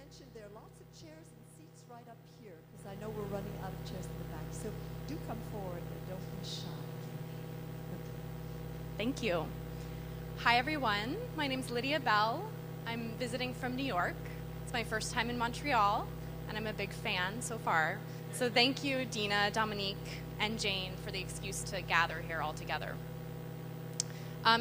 mentioned, there are lots of chairs and seats right up here because I know we're running out of chairs in the back. So do come forward and don't be shy. Thank you. Hi, everyone. My name's Lydia Bell. I'm visiting from New York. It's my first time in Montreal, and I'm a big fan so far. So thank you, Dina, Dominique, and Jane for the excuse to gather here all together.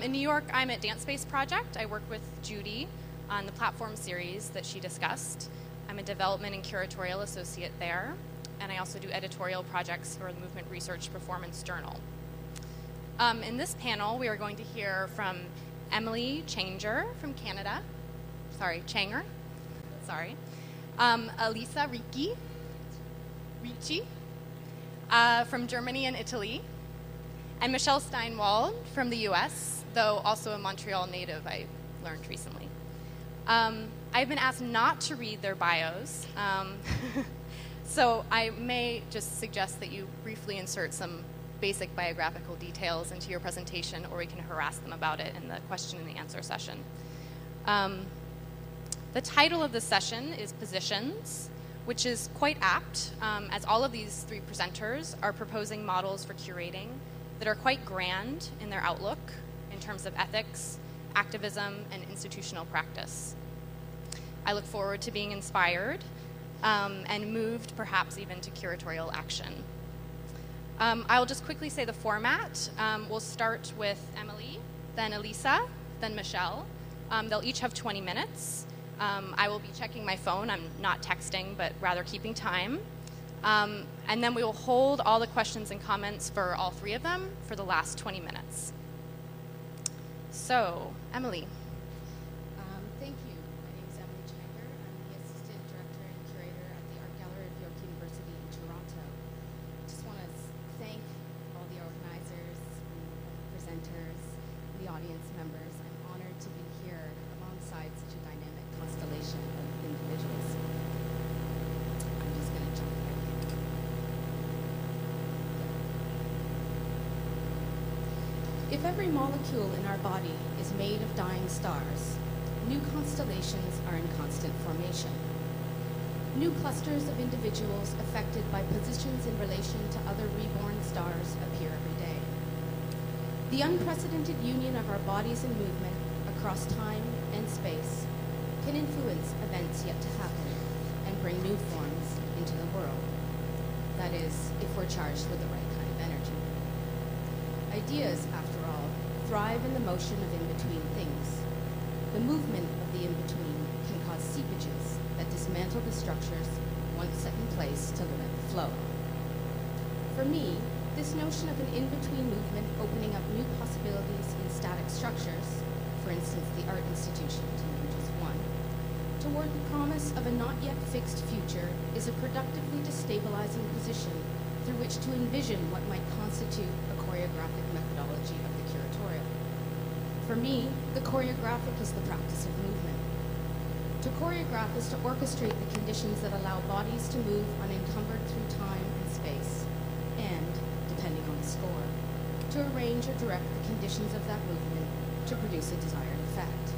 In New York, I'm at Dance Space Project. I work with Judy on the platform series that she discussed. I'm a development and curatorial associate there, and I also do editorial projects for the Movement Research Performance Journal. In this panel, we are going to hear from Emily Changer from Canada. Changer. Elisa Ricci from Germany and Italy, and Michelle Steinwald from the US, though also a Montreal native, I learned recently. I've been asked not to read their bios, so I may just suggest that you briefly insert some basic biographical details into your presentation, or we can harass them about it in the question and answer session. The title of the session is Positions, which is quite apt, as all of these three presenters are proposing models for curating that are quite grand in their outlook in terms of ethics, activism, and institutional practice. I look forward to being inspired and moved perhaps even to curatorial action. I'll just quickly say the format. We'll start with Emily, then Elisa, then Michelle. They'll each have 20 minutes. I will be checking my phone. I'm not texting, but rather keeping time. And then we will hold all the questions and comments for all three of them for the last 20 minutes. So, Emily. Thank you. My name is Emily Changer. I'm the Assistant Director and Curator at the Art Gallery of York University in Toronto. I just want to thank all the organizers, presenters, the audience members. I'm honored to be here alongside such a dynamic constellation of individuals. I'm just going to jump right in. If every molecule in our body is made of dying stars, new constellations are in constant formation. New clusters of individuals affected by positions in relation to other reborn stars appear every day. The unprecedented union of our bodies and movement across time and space can influence events yet to happen and bring new forms into the world. That is, if we're charged with the right kind of energy. Ideas, after all, thrive in the motion of in-between things. The movement of the in-between can cause seepages that dismantle the structures once set in place to limit the flow. For me, this notion of an in-between movement opening up new possibilities in static structures, for instance the Art Institution, to name just one, toward the promise of a not yet fixed future is a productively destabilizing position through which to envision what might constitute a choreographic methodology of the curatorial. For me, the choreographic is the practice of movement. To choreograph is to orchestrate the conditions that allow bodies to move unencumbered through time and space, and, depending on the score, to arrange or direct the conditions of that movement to produce a desired effect.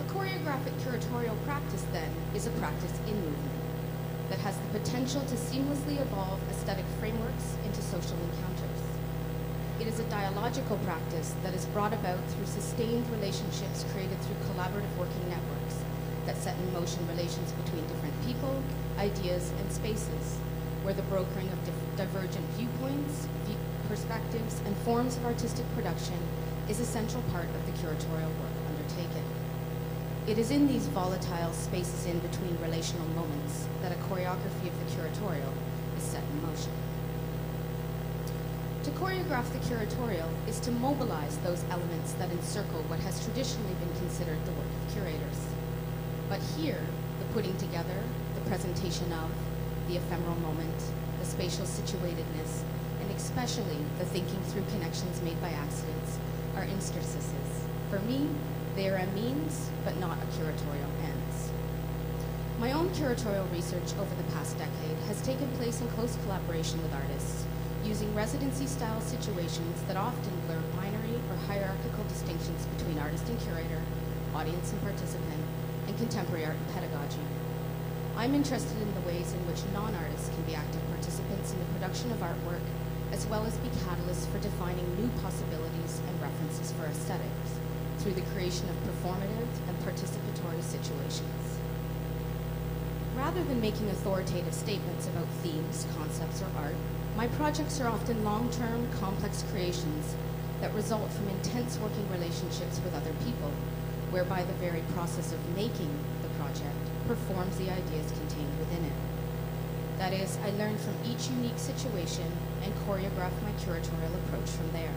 A choreographic curatorial practice, then, is a practice in movement that has the potential to seamlessly evolve aesthetic frameworks into social encounters. It is a dialogical practice that is brought about through sustained relationships created through collaborative working networks that set in motion relations between different people, ideas, and spaces, where the brokering of divergent viewpoints, perspectives, and forms of artistic production is a central part of the curatorial work undertaken. It is in these volatile spaces in between relational moments that a choreography of the curatorial is set in motion. To choreograph the curatorial is to mobilize those elements that encircle what has traditionally been considered the work of curators. But here, the putting together, the presentation of, the ephemeral moment, the spatial situatedness, and especially the thinking through connections made by accidents are interstices. For me, they are a means, but not a curatorial ends. My own curatorial research over the past decade has taken place in close collaboration with artists, using residency-style situations that often blur binary or hierarchical distinctions between artist and curator, audience and participant, and contemporary art and pedagogy. I'm interested in the ways in which non-artists can be active participants in the production of artwork, as well as be catalysts for defining new possibilities and references for aesthetics through the creation of performative and participatory situations. Rather than making authoritative statements about themes, concepts, or art, my projects are often long-term, complex creations that result from intense working relationships with other people, whereby the very process of making the project performs the ideas contained within it. That is, I learn from each unique situation and choreograph my curatorial approach from there.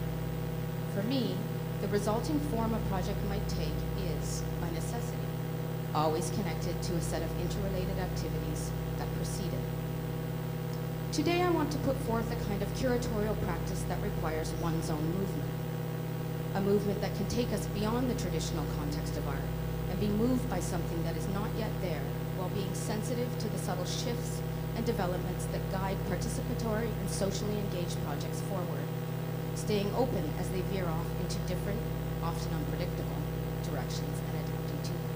For me, the resulting form a project might take is, by necessity, always connected to a set of interrelated activities that precede it. Today I want to put forth a kind of curatorial practice that requires one's own movement. A movement that can take us beyond the traditional context of art and be moved by something that is not yet there, while being sensitive to the subtle shifts and developments that guide participatory and socially engaged projects forward, staying open as they veer off into different, often unpredictable, directions and adapting to them.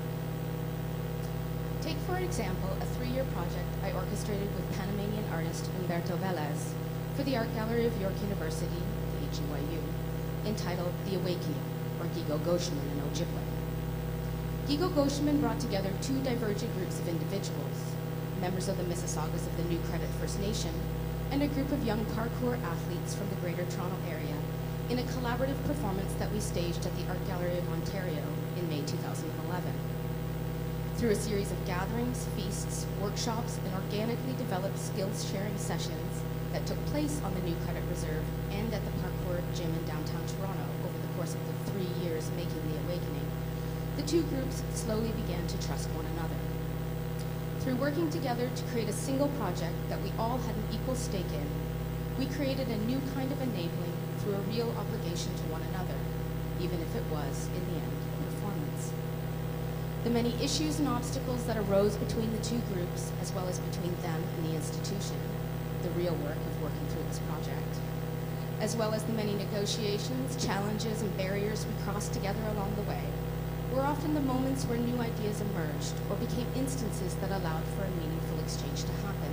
Take, for example, a 3-year project I orchestrated with Panamanian artist Humberto Velez for the Art Gallery of York University, the HUYU, entitled The Awakening, or Gigo Goshaman in Ojibwe. Gigo Goshaman brought together 2 divergent groups of individuals, members of the Mississaugas of the New Credit First Nation, and a group of young parkour athletes from the Greater Toronto Area in a collaborative performance that we staged at the Art Gallery of Ontario in May 2011. Through a series of gatherings, feasts, workshops, and organically developed skills-sharing sessions that took place on the New Credit Reserve and at the Parkour Gym in downtown Toronto over the course of the 3 years making The Awakening, the 2 groups slowly began to trust one another. Through working together to create a single project that we all had an equal stake in, we created a new kind of enabling through a real obligation to one another, even if it was, in the end, a performance. The many issues and obstacles that arose between the 2 groups, as well as between them and the institution, the real work of working through this project, as well as the many negotiations, challenges, and barriers we crossed together along the way, were often the moments where new ideas emerged or became instances that allowed for a meaningful exchange to happen.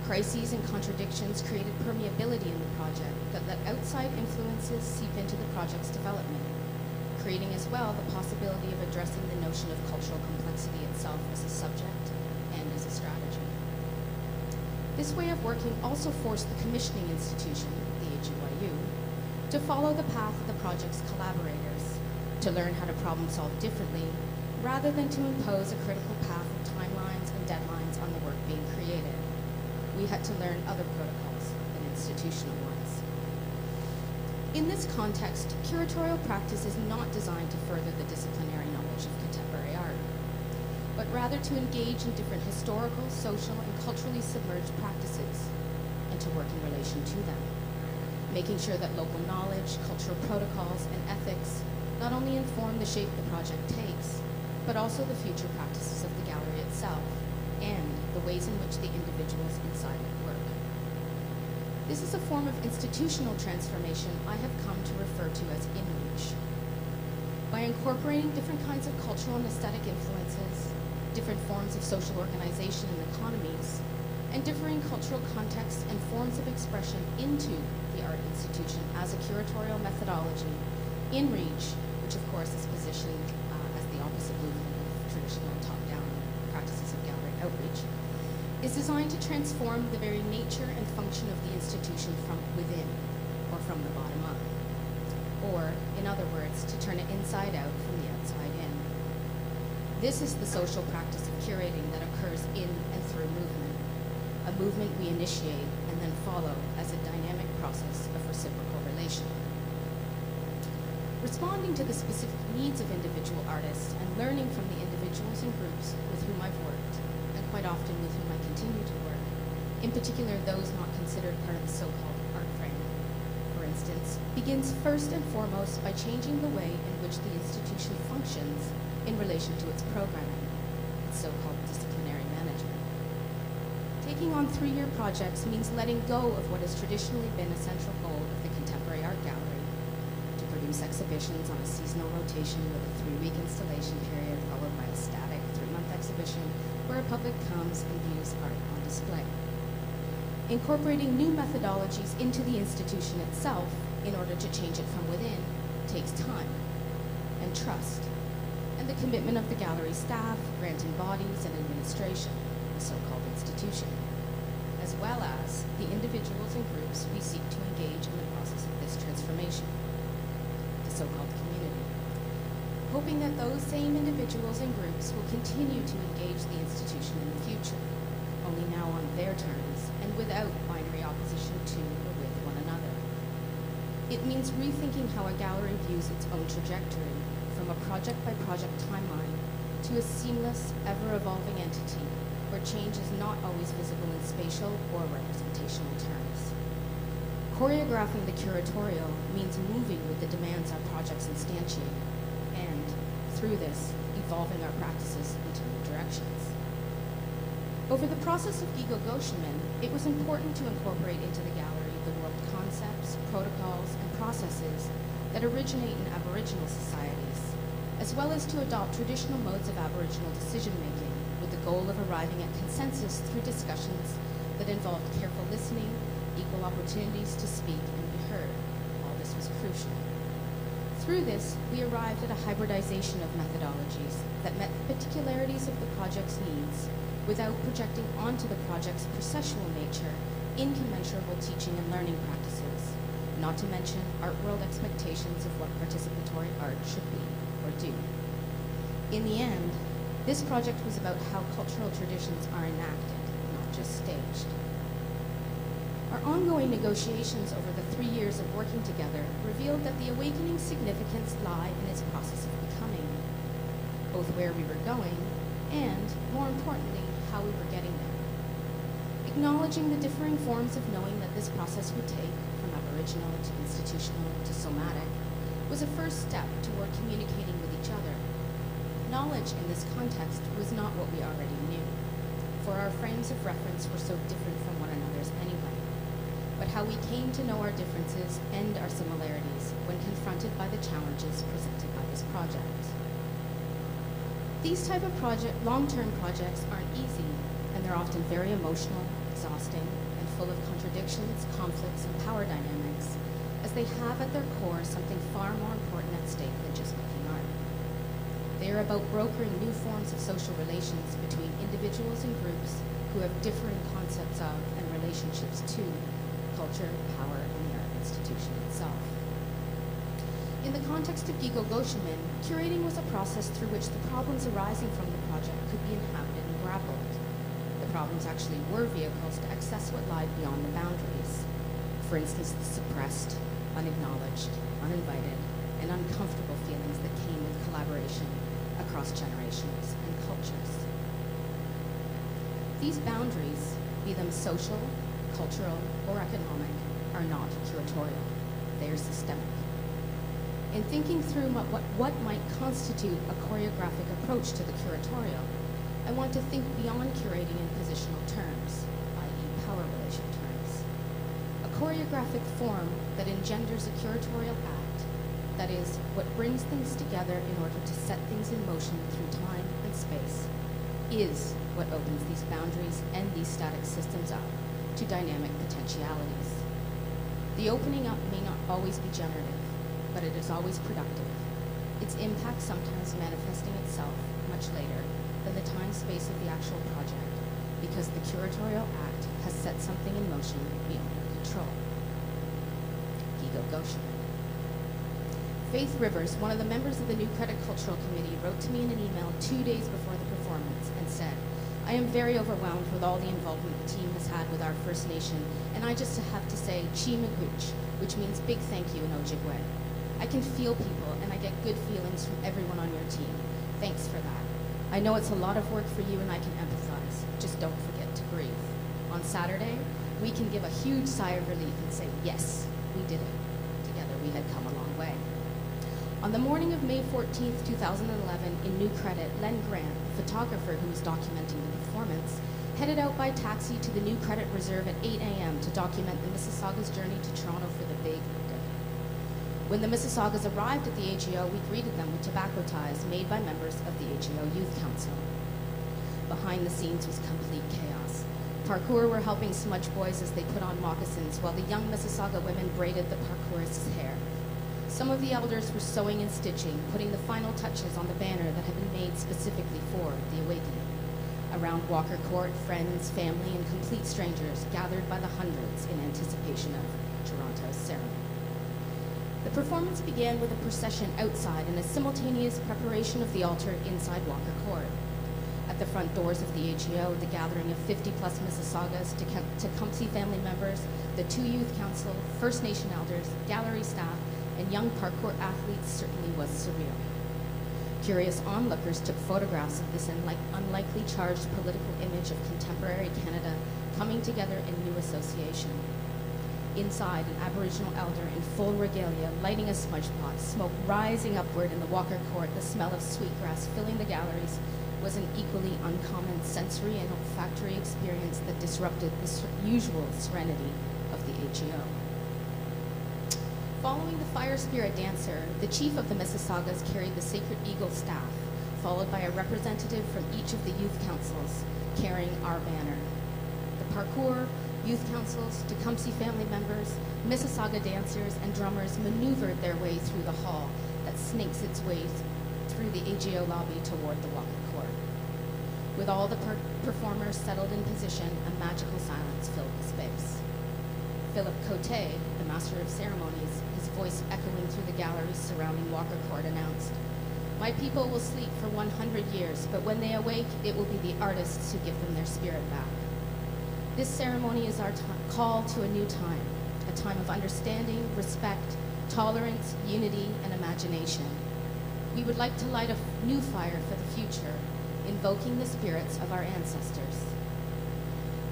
Crises and contradictions created permeability in the project that let outside influences seep into the project's development, creating as well the possibility of addressing the notion of cultural complexity itself as a subject and as a strategy. This way of working also forced the commissioning institution, the HUYU, to follow the path of the project's collaborators, to learn how to problem solve differently, rather than to impose a critical path of timelines and deadlines on the work being created. We had to learn other protocols than institutional ones. In this context, curatorial practice is not designed to further the disciplinary knowledge of contemporary art, but rather to engage in different historical, social, and culturally submerged practices, and to work in relation to them, making sure that local knowledge, cultural protocols, and ethics not only inform the shape the project takes, but also the future practices of the gallery itself, and the ways in which the individuals inside it work. This is a form of institutional transformation I have come to refer to as in-reach. By incorporating different kinds of cultural and aesthetic influences, different forms of social organization and economies, and differing cultural contexts and forms of expression into the art institution as a curatorial methodology, in-reach, which of course is positioned as the opposite movement of traditional top-down practices of gallery outreach, is designed to transform the very nature and function of the institution from within, or from the bottom up. Or, in other words, to turn it inside out from the outside in. This is the social practice of curating that occurs in and through movement, a movement we initiate and then follow as a dynamic process of reciprocal relation. Responding to the specific needs of individual artists and learning from the individuals and groups with whom I've worked, and quite often with whom I continue to work, in particular those not considered part of the so-called art frame, for instance, begins first and foremost by changing the way in which the institution functions in relation to its programming, its so-called disciplinary management. Taking on 3-year projects means letting go of what has traditionally been a central goal of the Contemporary Art Gallery, to produce exhibitions on a seasonal rotation with a 3-week installation period followed by a static exhibition where a public comes and views art on display. Incorporating new methodologies into the institution itself in order to change it from within takes time and trust, and the commitment of the gallery staff, granting bodies, and administration, the so-called institution, as well as the individuals and groups we seek to engage in the process of this transformation, the so-called community, hoping that those same individuals and groups will continue to engage the institution in the future, only now on their terms and without binary opposition to or with one another. It means rethinking how a gallery views its own trajectory from a project-by-project timeline to a seamless, ever-evolving entity where change is not always visible in spatial or representational terms. Choreographing the curatorial means moving with the demands our projects instantiate and, through this, evolving our practices into new directions. Over the process of Gigo-Goshenmin, it was important to incorporate into the gallery the world concepts, protocols, and processes that originate in Aboriginal societies, as well as to adopt traditional modes of Aboriginal decision-making with the goal of arriving at consensus through discussions that involved careful listening, equal opportunities to speak and be heard. All this was crucial. Through this, we arrived at a hybridization of methodologies that met the particularities of the project's needs without projecting onto the project's processual nature incommensurable teaching and learning practices, not to mention art world expectations of what participatory art should be or do. In the end, this project was about how cultural traditions are enacted, not just staged. Our ongoing negotiations over the 3 years of working together revealed that the awakening significance lie in its process of becoming, both where we were going and, more importantly, how we were getting there. Acknowledging the differing forms of knowing that this process would take, from Aboriginal to institutional to somatic, was a first step toward communicating with each other. Knowledge in this context was not what we already knew, for our frames of reference were so different from one another's anyway, but how we came to know our differences and our similarities when confronted by the challenges presented by this project. These type of long-term projects aren't easy, and they're often very emotional, exhausting, and full of contradictions, conflicts, and power dynamics, as they have at their core something far more important at stake than just making art. They are about brokering new forms of social relations between individuals and groups who have differing concepts of and relationships to culture, power, and the art institution itself. In the context of Gigo-Goshenmin, curating was a process through which the problems arising from the project could be inhabited and grappled. The problems actually were vehicles to access what lied beyond the boundaries. For instance, the suppressed, unacknowledged, uninvited, and uncomfortable feelings that came with collaboration across generations and cultures. These boundaries, be them social, cultural, or economic, are not curatorial. They are systemic. In thinking through what might constitute a choreographic approach to the curatorial, I want to think beyond curating in positional terms, i.e. power relation terms. A choreographic form that engenders a curatorial act, that is, what brings things together in order to set things in motion through time and space, is what opens these boundaries and these static systems up to dynamic potentialities. The opening up may not always be generative, but it is always productive, its impact sometimes manifesting itself much later than the time-space of the actual project, because the curatorial act has set something in motion beyond our control. Gigo-Goshenmin. Faith Rivers, one of the members of the New Credit Cultural Committee, wrote to me in an email 2 days before the performance and said, "I am very overwhelmed with all the involvement the team has had with our First Nation, and I just have to say Chi Maguch, which means big thank you in Ojibwe. I can feel people, and I get good feelings from everyone on your team. Thanks for that. I know it's a lot of work for you, and I can empathize. Just don't forget to breathe. On Saturday, we can give a huge sigh of relief and say, yes, we did it. Together we had come a long way." On the morning of May 14th, 2011, in New Credit, Len Grant, the photographer who was documenting the performance, headed out by taxi to the New Credit Reserve at 8 a.m. to document the Mississauga's journey to Toronto for the big day. When the Mississaugas arrived at the AGO, we greeted them with tobacco ties made by members of the AGO Youth Council. behind the scenes was complete chaos. Parkour were helping smudge boys as they put on moccasins, while the young Mississauga women braided the parkourists' hair. Some of the elders were sewing and stitching, putting the final touches on the banner that had been made specifically for the awakening. Around Walker Court, friends, family, and complete strangers gathered by the hundreds in anticipation of Toronto's ceremony. The performance began with a procession outside and a simultaneous preparation of the altar inside Walker Court. At the front doors of the AGO, the gathering of 50-plus Mississaugas, Tecumseh family members, the 2 youth council, First Nation elders, gallery staff, and young parkour athletes certainly was surreal. Curious onlookers took photographs of this unlikely charged political image of contemporary Canada coming together in new association. Inside, an Aboriginal elder in full regalia lighting a smudge pot, smoke rising upward in the Walker Court, the smell of sweetgrass filling the galleries, was an equally uncommon sensory and olfactory experience that disrupted the usual serenity of the AGO. Following the fire spirit dancer, the chief of the Mississaugas carried the Sacred Eagle staff, followed by a representative from each of the youth councils carrying our banner. The parkour, youth councils, Tecumseh family members, Mississauga dancers, and drummers maneuvered their way through the hall that snakes its way through the AGO lobby toward the Walker Court. With all the performers settled in position, a magical silence filled the space. Philip Cote, the master of ceremonies, his voice echoing through the galleries surrounding Walker Court, announced, "My people will sleep for 100 years, but when they awake, it will be the artists who give them their spirit back." This ceremony is our call to a new time, a time of understanding, respect, tolerance, unity, and imagination. We would like to light a new fire for the future, invoking the spirits of our ancestors.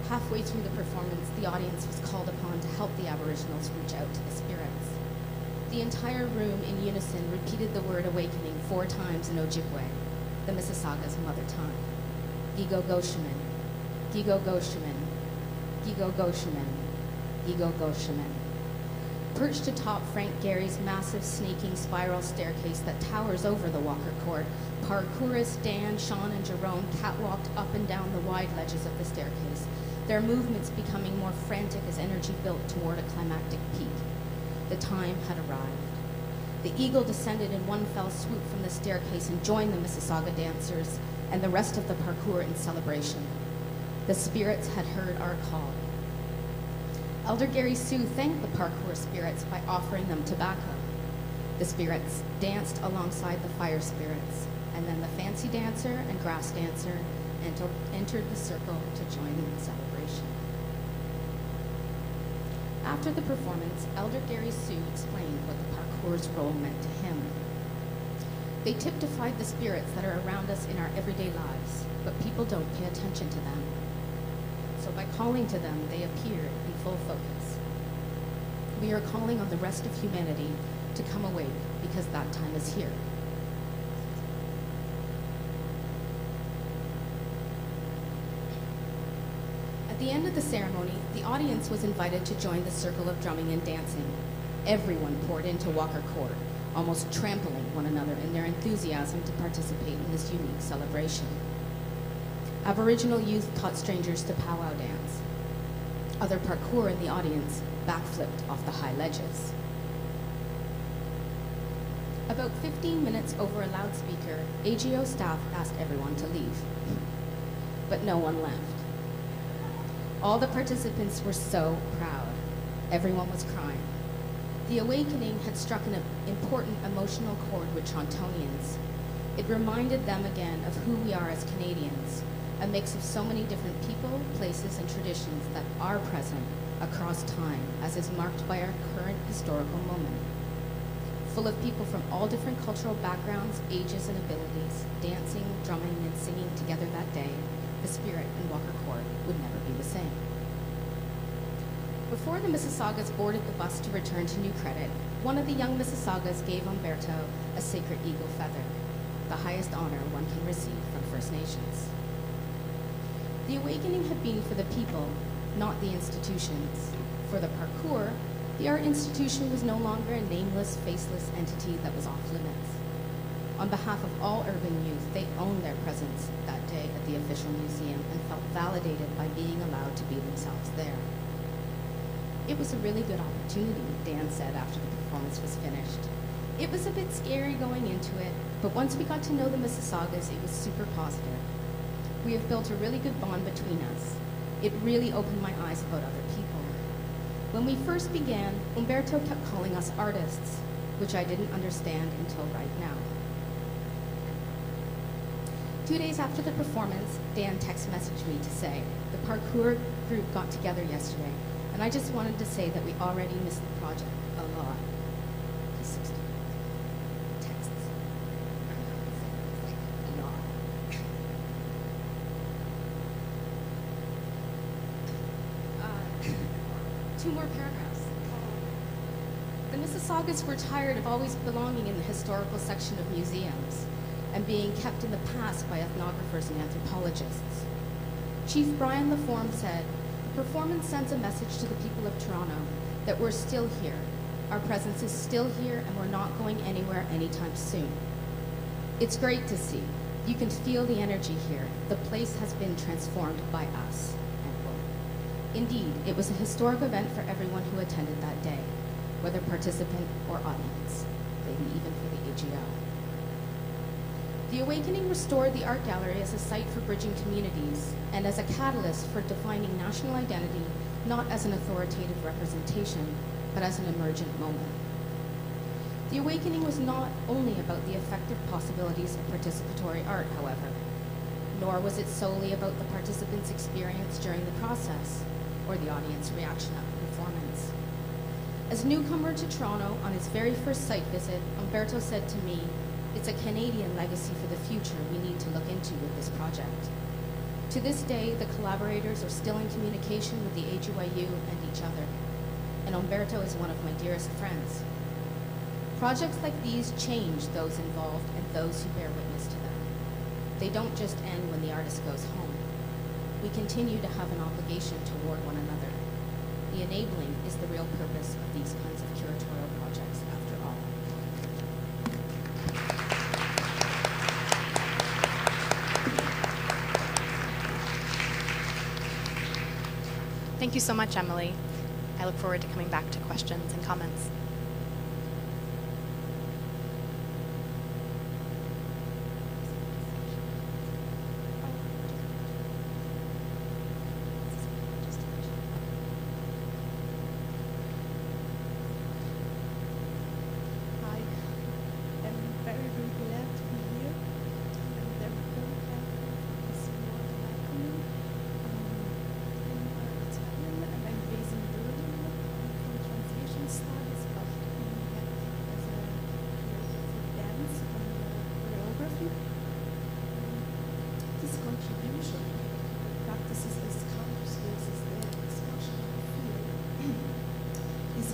Halfway through the performance, the audience was called upon to help the Aboriginals reach out to the spirits. The entire room in unison repeated the word awakening 4 times in Ojibwe, the Mississauga's mother tongue. Gigo Goshaman, Gigo Goshaman, Gigo Goshaman, Gigo Goshaman. Perched atop Frank Gary's massive snaking spiral staircase that towers over the Walker Court, parkourists Dan, Sean, and Jerome catwalked up and down the wide ledges of the staircase, their movements becoming more frantic as energy built toward a climactic peak. The time had arrived. The eagle descended in one fell swoop from the staircase and joined the Mississauga dancers and the rest of the parkour in celebration. The spirits had heard our call. Elder Gary Sue thanked the parkour spirits by offering them tobacco. The spirits danced alongside the fire spirits, and then the fancy dancer and grass dancer entered the circle to join in the celebration. After the performance, Elder Gary Sue explained what the parkour's role meant to him. They typified the spirits that are around us in our everyday lives, but people don't pay attention to them. So by calling to them, they appeared in full focus. We are calling on the rest of humanity to come awake because that time is here. At the end of the ceremony, the audience was invited to join the circle of drumming and dancing. Everyone poured into Walker Court, almost trampling one another in their enthusiasm to participate in this unique celebration. Aboriginal youth taught strangers to powwow dance. Other parkour in the audience backflipped off the high ledges. About 15 minutes over a loudspeaker, AGO staff asked everyone to leave. But no one left. All the participants were so proud. Everyone was crying. The awakening had struck an important emotional chord with Torontonians. It reminded them again of who we are as Canadians, a mix of so many different people, places, and traditions that are present across time, as is marked by our current historical moment. Full of people from all different cultural backgrounds, ages, and abilities, dancing, drumming, and singing together that day, the spirit in Walker Court would never be the same. Before the Mississaugas boarded the bus to return to New Credit, one of the young Mississaugas gave Umberto a sacred eagle feather, the highest honor one can receive from First Nations. The awakening had been for the people, not the institutions. For the parkour, the art institution was no longer a nameless, faceless entity that was off limits. On behalf of all urban youth, they owned their presence that day at the official museum and felt validated by being allowed to be themselves there. It was a really good opportunity, Dan said after the performance was finished. It was a bit scary going into it, but once we got to know the Mississaugas, it was super positive. We have built a really good bond between us. It really opened my eyes about other people. When we first began, Umberto kept calling us artists, which I didn't understand until right now. 2 days after the performance, Dan text messaged me to say, the parkour group got together yesterday, and I just wanted to say that we already missed the project a lot. He's 60. Texts. A lot. 2 more paragraphs. The Mississaugas were tired of always belonging in the historical section of museums and being kept in the past by ethnographers and anthropologists. Chief Brian LaForme said, the performance sends a message to the people of Toronto that we're still here. Our presence is still here and we're not going anywhere anytime soon. It's great to see. You can feel the energy here. The place has been transformed by us. End quote. Indeed, it was a historic event for everyone who attended that day, whether participant or audience, maybe even for the AGO. The Awakening restored the art gallery as a site for bridging communities and as a catalyst for defining national identity, not as an authoritative representation, but as an emergent moment. The Awakening was not only about the effective possibilities of participatory art, however, nor was it solely about the participants' experience during the process or the audience reaction at the performance. As newcomer to Toronto on his very first site visit, Umberto said to me, it's a Canadian legacy for the future we need to look into with this project. To this day, the collaborators are still in communication with the AGYU and each other, and Umberto is one of my dearest friends. Projects like these change those involved and those who bear witness to them. They don't just end when the artist goes home. We continue to have an obligation toward one another. The enabling is the real purpose of these kinds of curatorial projects, after all. Thank you so much, Emily. I look forward to coming back to questions and comments.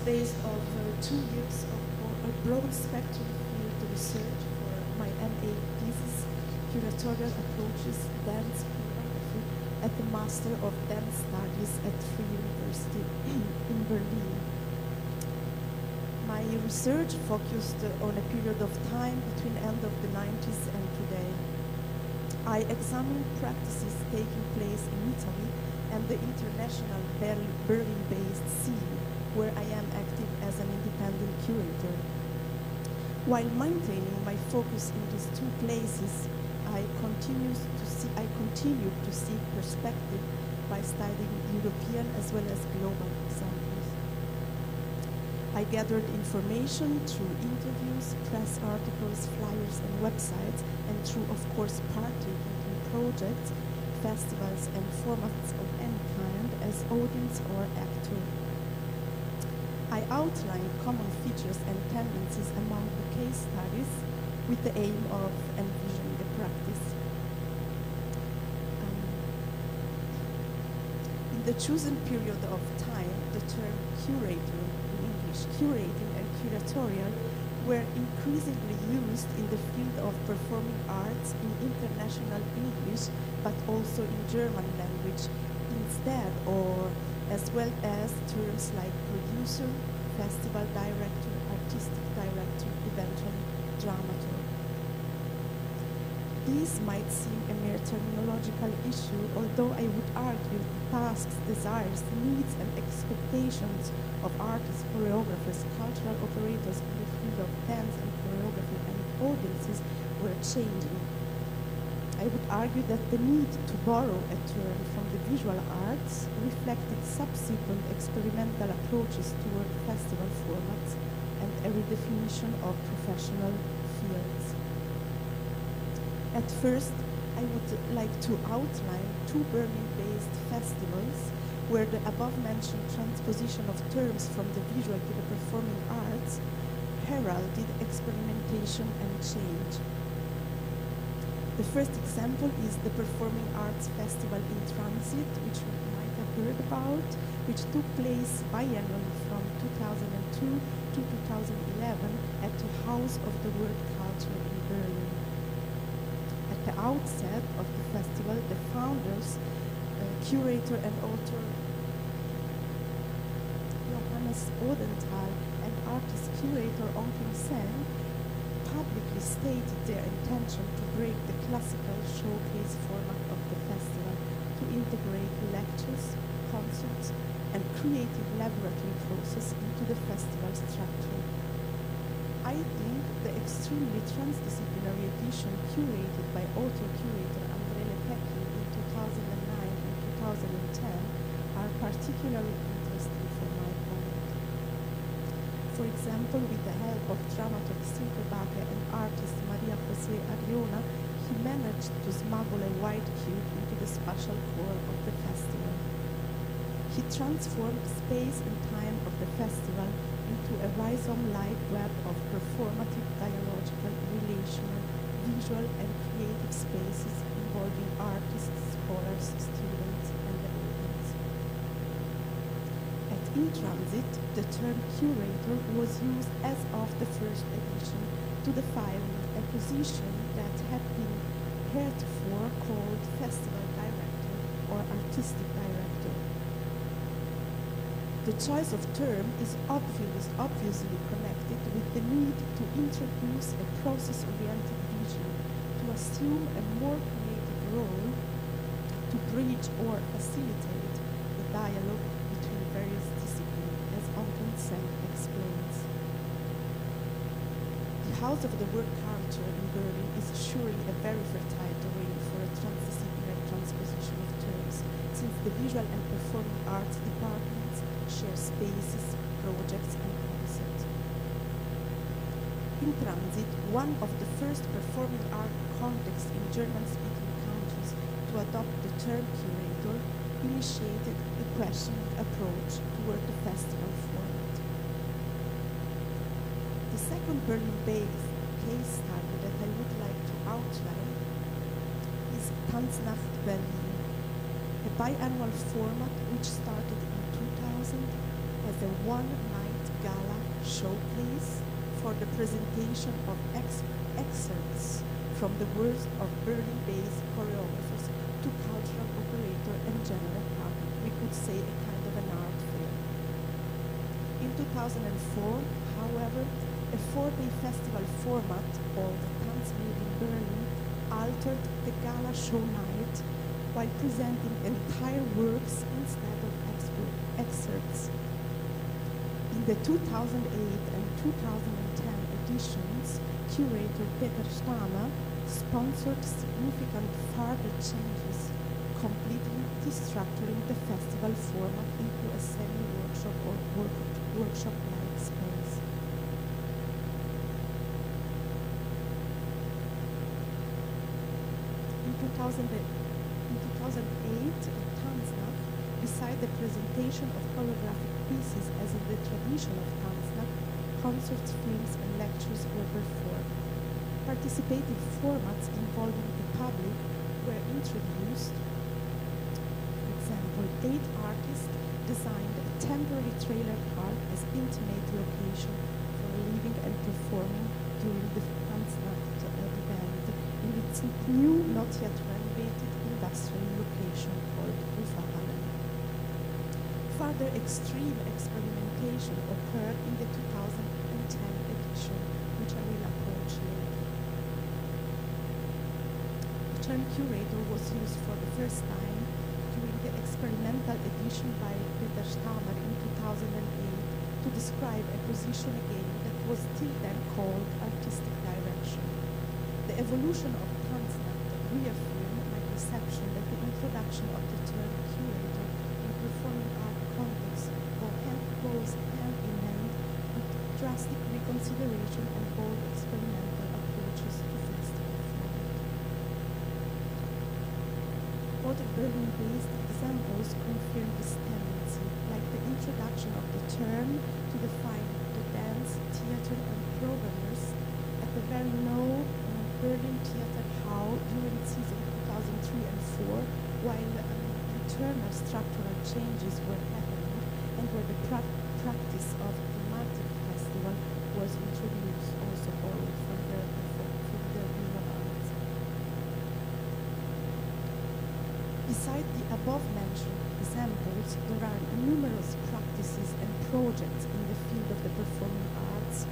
Based on 2 years of a broad spectrum field research for my MA thesis, curatorial approaches dance choreography at the Master of Dance Studies at Free University in Berlin. My research focused on a period of time between end of the 90s and today. I examined practices taking place in Italy and the international Berlin-based scene, where I am active as an independent curator. While maintaining my focus in these 2 places, I continued to seek perspective by studying European as well as global examples. I gathered information through interviews, press articles, flyers, and websites, and through, of course, partaking in projects, festivals, and formats of any kind as audience or actor. I outlined common features and tendencies among the case studies with the aim of envisioning the practice. In the chosen period of time, the term curator, in English, curating and curatorial, were increasingly used in the field of performing arts in international English, but also in German language instead, or as well as terms like producer, festival director, artistic director, eventually dramaturg. This might seem a mere terminological issue, although I would argue the tasks, desires, needs, and expectations of artists, choreographers, cultural operators in the field of dance and choreography and audiences were changing. I would argue that the need to borrow a term from the visual arts reflected subsequent experimental approaches toward festival formats and a redefinition of professional fields. At first, I would like to outline two Berlin-based festivals where the above-mentioned transposition of terms from the visual to the performing arts heralded experimentation and change. The first example is the Performing Arts Festival in Transit, which you might have heard about, which took place biannually from 2002 to 2011 at the House of the World Culture in Berlin. At the outset of the festival, the founders, curator and author Johannes Odenthal and artist curator Onkin Sen publicly stated their intention to break the classical showcase format of the festival to integrate lectures, concerts, and creative laboratory process into the festival structure. I think the extremely transdisciplinary edition curated by author-curator André Lepecki in 2009 and 2010 are particularly interesting for my point. For example, with the help of dramaturg Silke Backe and artist Maria José Ariona, he managed to smuggle a white cube into the spatial core of the festival. He transformed the space and time of the festival into a rhizome-like web of performative, dialogical, relational, visual, and creative spaces involving artists, scholars, students, and the audience. At In Transit, the term curator was used as of the first edition to define a position that had been heretofore called festival director or artistic director. The choice of term is obviously connected with the need to introduce a process-oriented vision, to assume a more creative role, to bridge or facilitate the dialogue between various disciplines, as Onkin Sen explains. The House of the World Culture in Berlin is surely a very fertile terrain for a transdisciplinary transposition of terms, since the visual and performing arts departments share spaces, projects, and concepts. In Transit, one of the first performing art contexts in German-speaking countries to adopt the term curator, initiated a questioning approach toward the festival format. The second Berlin-based case study that I would like to outline is Tanznacht Berlin, a biannual format which started in 2000 as a one-night gala showcase for the presentation of excerpts from the works of Berlin-based choreographers to cultural operator and general public. We could say a kind of an art fair. In 2004, however, a four-day festival format called Tanzmeer in Berlin altered the gala show night while presenting entire works instead of excerpts. In the 2008 and 2010 editions, curator Peter Stamer sponsored significant further changes, completely destructuring the festival format into a semi-workshop or workshop-like space. In 2008, at Tanznacht, beside the presentation of choreographic pieces as in the tradition of Tanznacht, concerts, films, and lectures were performed. Participative formats involving the public were introduced. For example, 8 artists designed a temporary trailer park as intimate location for living and performing during the Tanznacht event in its new, not yet renovated industrial location called Uferhallen. Further extreme experimentation occurred in the 2010 edition, which I will approach later. term curator was used for the first time during the experimental edition by Peter Stammer in 2008 to describe a position again that was till then called artistic direction. The evolution of Tanzland reaffirmed my perception that the introduction of the term curator in performing art context goes hand in hand with drastic reconsideration and bold experimental approaches to festival format. Other Berlin-based examples confirm this tendency, like the introduction of the term to define the dance, theater, and programmers at the very known Berlin Theater Hall during season 2003 and 4, while internal structural changes were happening and where the practice of thematic festival was introduced, also borrowed from the visual arts. Beside the above-mentioned examples, there are numerous practices and projects in the field of the performing arts,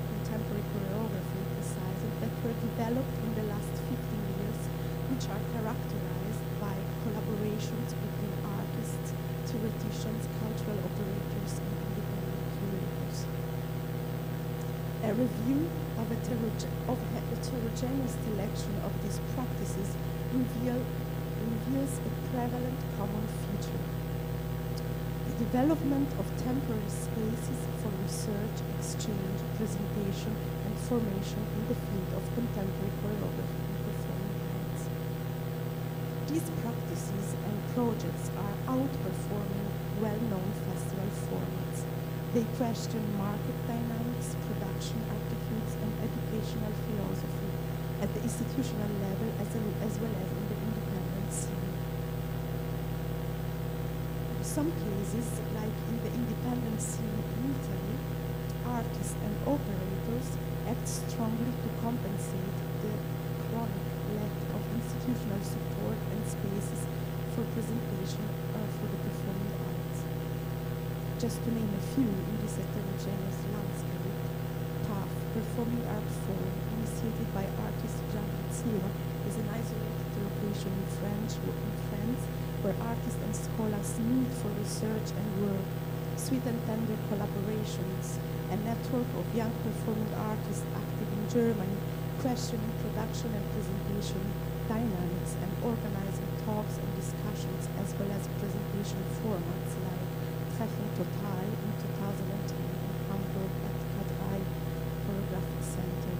contemporary choreography, that were developed in the last 15 years, which are characterized by collaborations between artists, theoreticians, cultural operators, and independent curators. A review of a heterogeneous selection of these practices reveals a prevalent common feature: the development of temporary spaces for research, exchange, presentation, and formation in the field of contemporary choreography and performing arts. These practices and projects are outperforming well-known festival formats. They question market dynamics, production attitudes, and educational philosophy at the institutional level as well as in the independent scene. In some cases, like in the independent scene in Italy, artists and operators act strongly to compensate the chronic lack of institutional support and spaces for presentation for the performing arts. Just to name a few in this heterogeneous landscape, PAF, Performing Arts Forum, initiated by artist Jean Pizzura, is an isolated location in France where artists and scholars meet for research and work, sweet and tender collaborations, a network of young performing artists active in Germany, questioning production and presentation dynamics and organizing talks and discussions as well as presentation formats like Treffen Total in 2010 in Hamburg at Cat-Eye Choreographic Center.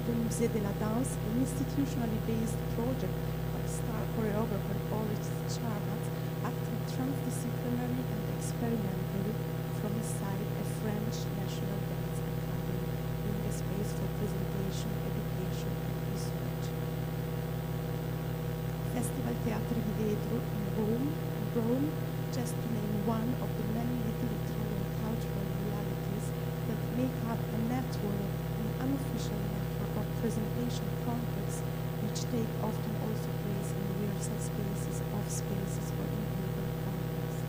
The Musée de la Danse, an institutionally based project by star choreographer Boris Charmat, acting transdisciplinary and experimentally from his side a French National Dance Academy, being a space for presentation, education, and research. Festival Teatri di Vetro in Rome, just to name one of the many little Italian cultural realities that make up a network, an unofficial network of presentation contexts, which take often also place in rehearsal spaces, off spaces, or in urban contexts.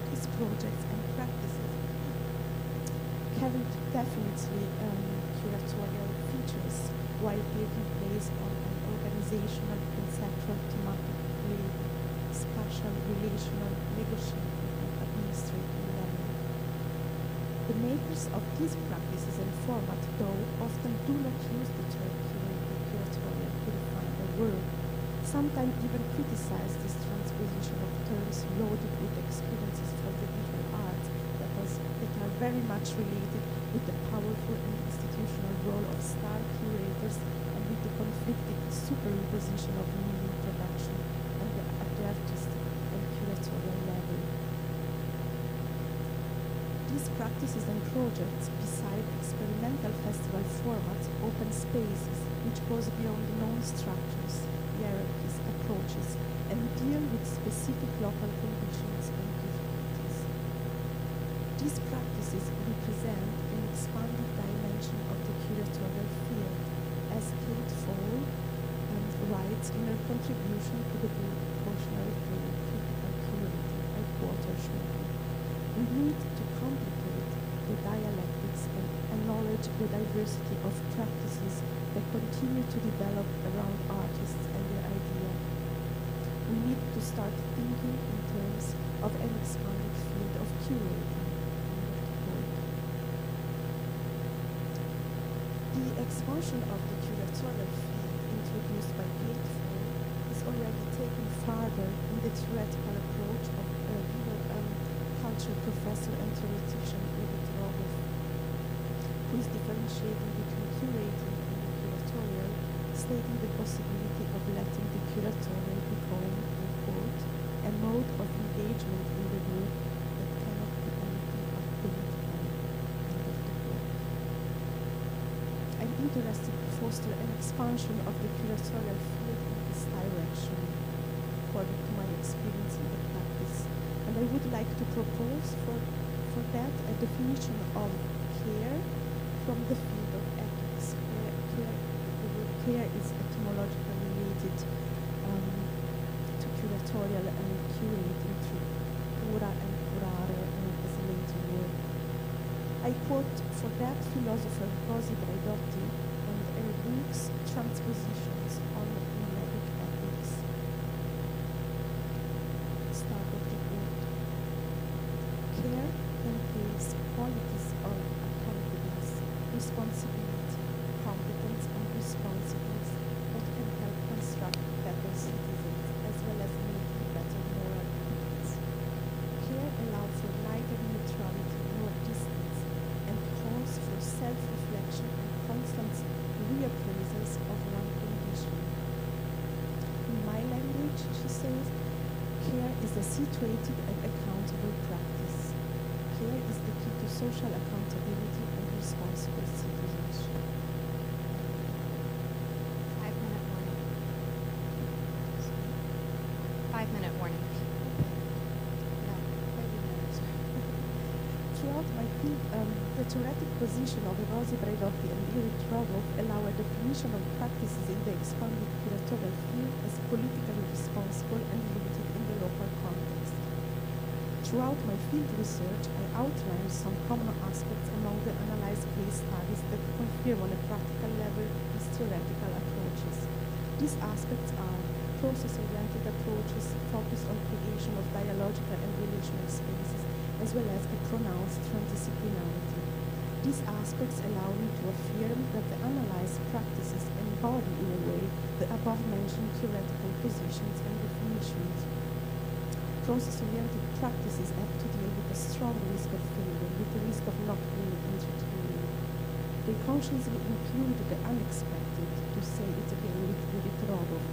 These projects and practices carried definitely curatorial features while taking place on an organizational, conceptual, thematic, spatial, relational, negotiating, and administrative level. The makers of these practices and format, though, often do not use the term curatorial to define their work, sometimes even criticize this transposition of terms loaded with experiences from the visual arts that are very much related with the powerful and institutional role of star curators and with the conflicting superimposition of medium production at the artistic and curatorial level. These practices and projects, beside experimental festival formats, open spaces which goes beyond known structures, hierarchies, approaches, and deal with specific local conditions and difficulties. These practices represent an expanded dimension of the curatorial field, as Kate Fall writes in her contribution to the book Proportional Critical Curating by Walter Schmecker. We need to complicate the dialectics and acknowledge the diversity of practices that continue to develop around artists and their idea. We need to start thinking in terms of an expanded field of curating. The expansion of the curatorial field introduced by Gatefold is already taken farther in the theoretical approach of culture professor and theoretician Edith Rogoff, who is differentiating between curating and the curatorial, stating the possibility of letting the curatorial become, I quote, a mode of engagement in the work that cannot be anything but political, end of the quote. I'm interested to foster an expansion of the curatorial field in this direction, according to my experience in the practice. And I would like to propose for that a definition of care from the field of ethics. The word care is etymologically related to curatorial and curating through cura and curare as a later word. I quote for that philosopher Rosi Braidotti and her books Transpositions on Nomadic Ethics. Start of the quote. Care entails qualities of accountability, responsibility, competence, and responsiveness that can help construct better citizens as well as making better moral ethics. Care allows for neither neutrality nor distance and calls for self-reflection and constant reappraisals of one condition. In my language, she says, care is a situated and accountable practice. Care is the key to social accountability and responsible citizenship. 5-minute warning. 5-minute warning. No, 30 minutes. Throughout my field, the theoretic position of Rosi Braidotti and Edith Rogoff allow a definition of practices in the expanded curatorial field as politically responsible and limited in the local context. Throughout my field research, I outlined some common aspects among the analyzed case studies that confirm on a practical level these theoretical approaches. These aspects are process-oriented approaches focused on creation of dialogical and relational spaces, as well as a pronounced transdisciplinarity. These aspects allow me to affirm that the analyzed practices embody in a way the above-mentioned theoretical positions and definitions. Process-oriented practices have to deal with a strong risk of failure, with the risk of not being entertaining. They consciously include the unexpected, to say it again with Edith Rogoff.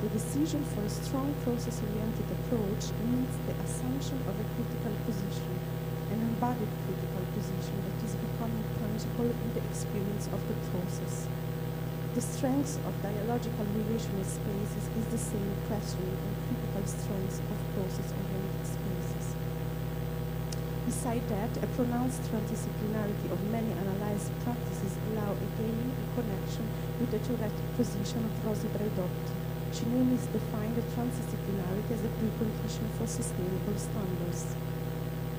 The decision for a strong process-oriented approach means the assumption of a critical position, an embodied critical position that is becoming tangible in the experience of the process. The strength of dialogical relational spaces is the same questioning and critical strengths of process-oriented spaces. Beside that, a pronounced transdisciplinarity of many analyzed practices allow again a connection with the theoretic position of Rosi Braidotti. She namely defined the transdisciplinarity as a precondition for sustainable standards.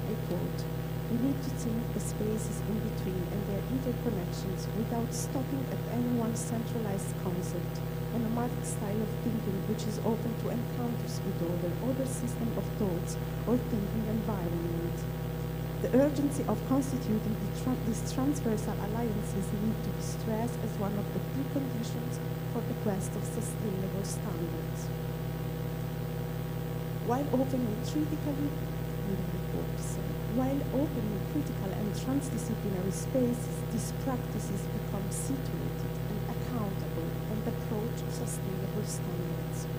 I quote, "We need to think the spaces in between and their interconnections without stopping at any one centralized concept, a nomadic style of thinking which is open to encounters with other system of thoughts or thinking environment. The urgency of constituting these transversal alliances need to be stressed as one of the preconditions for the quest of sustainable standards." While opening critical and transdisciplinary spaces, these practices become situated and accountable and approach sustainable standards.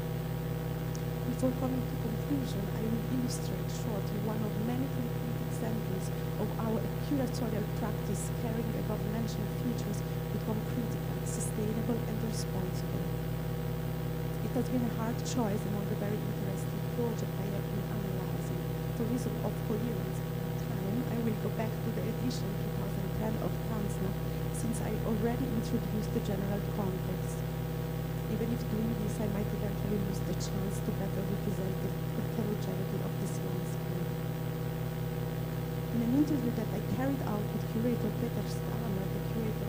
Before coming to conclusion, I will illustrate shortly one of many concrete examples of how a curatorial practice carrying above-mentioned features become critical, sustainable, and responsible. It has been a hard choice among the very interesting projects I have been analyzing. For reason of coherence and time, I will go back to the edition 2010 of Tanzner, since I already introduced the general context. Even if doing this, I might eventually lose the chance to better represent the heterogeneity of this landscape. In an interview that I carried out with curator Peter Stamer, the curator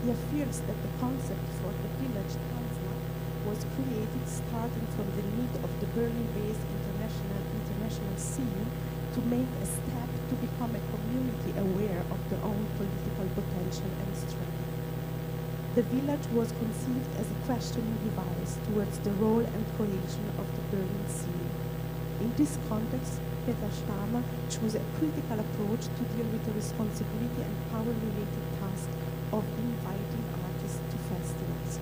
He affirms that the concept for the village Tanznak was created starting from the need of the Berlin-based international scene to make a step to become a community aware of their own political potential and strength. The village was conceived as a questioning device towards the role and cohesion of the Berlin scene. In this context, Peter Stamer chose a critical approach to deal with the responsibility and power-related task of inviting artists to festivals.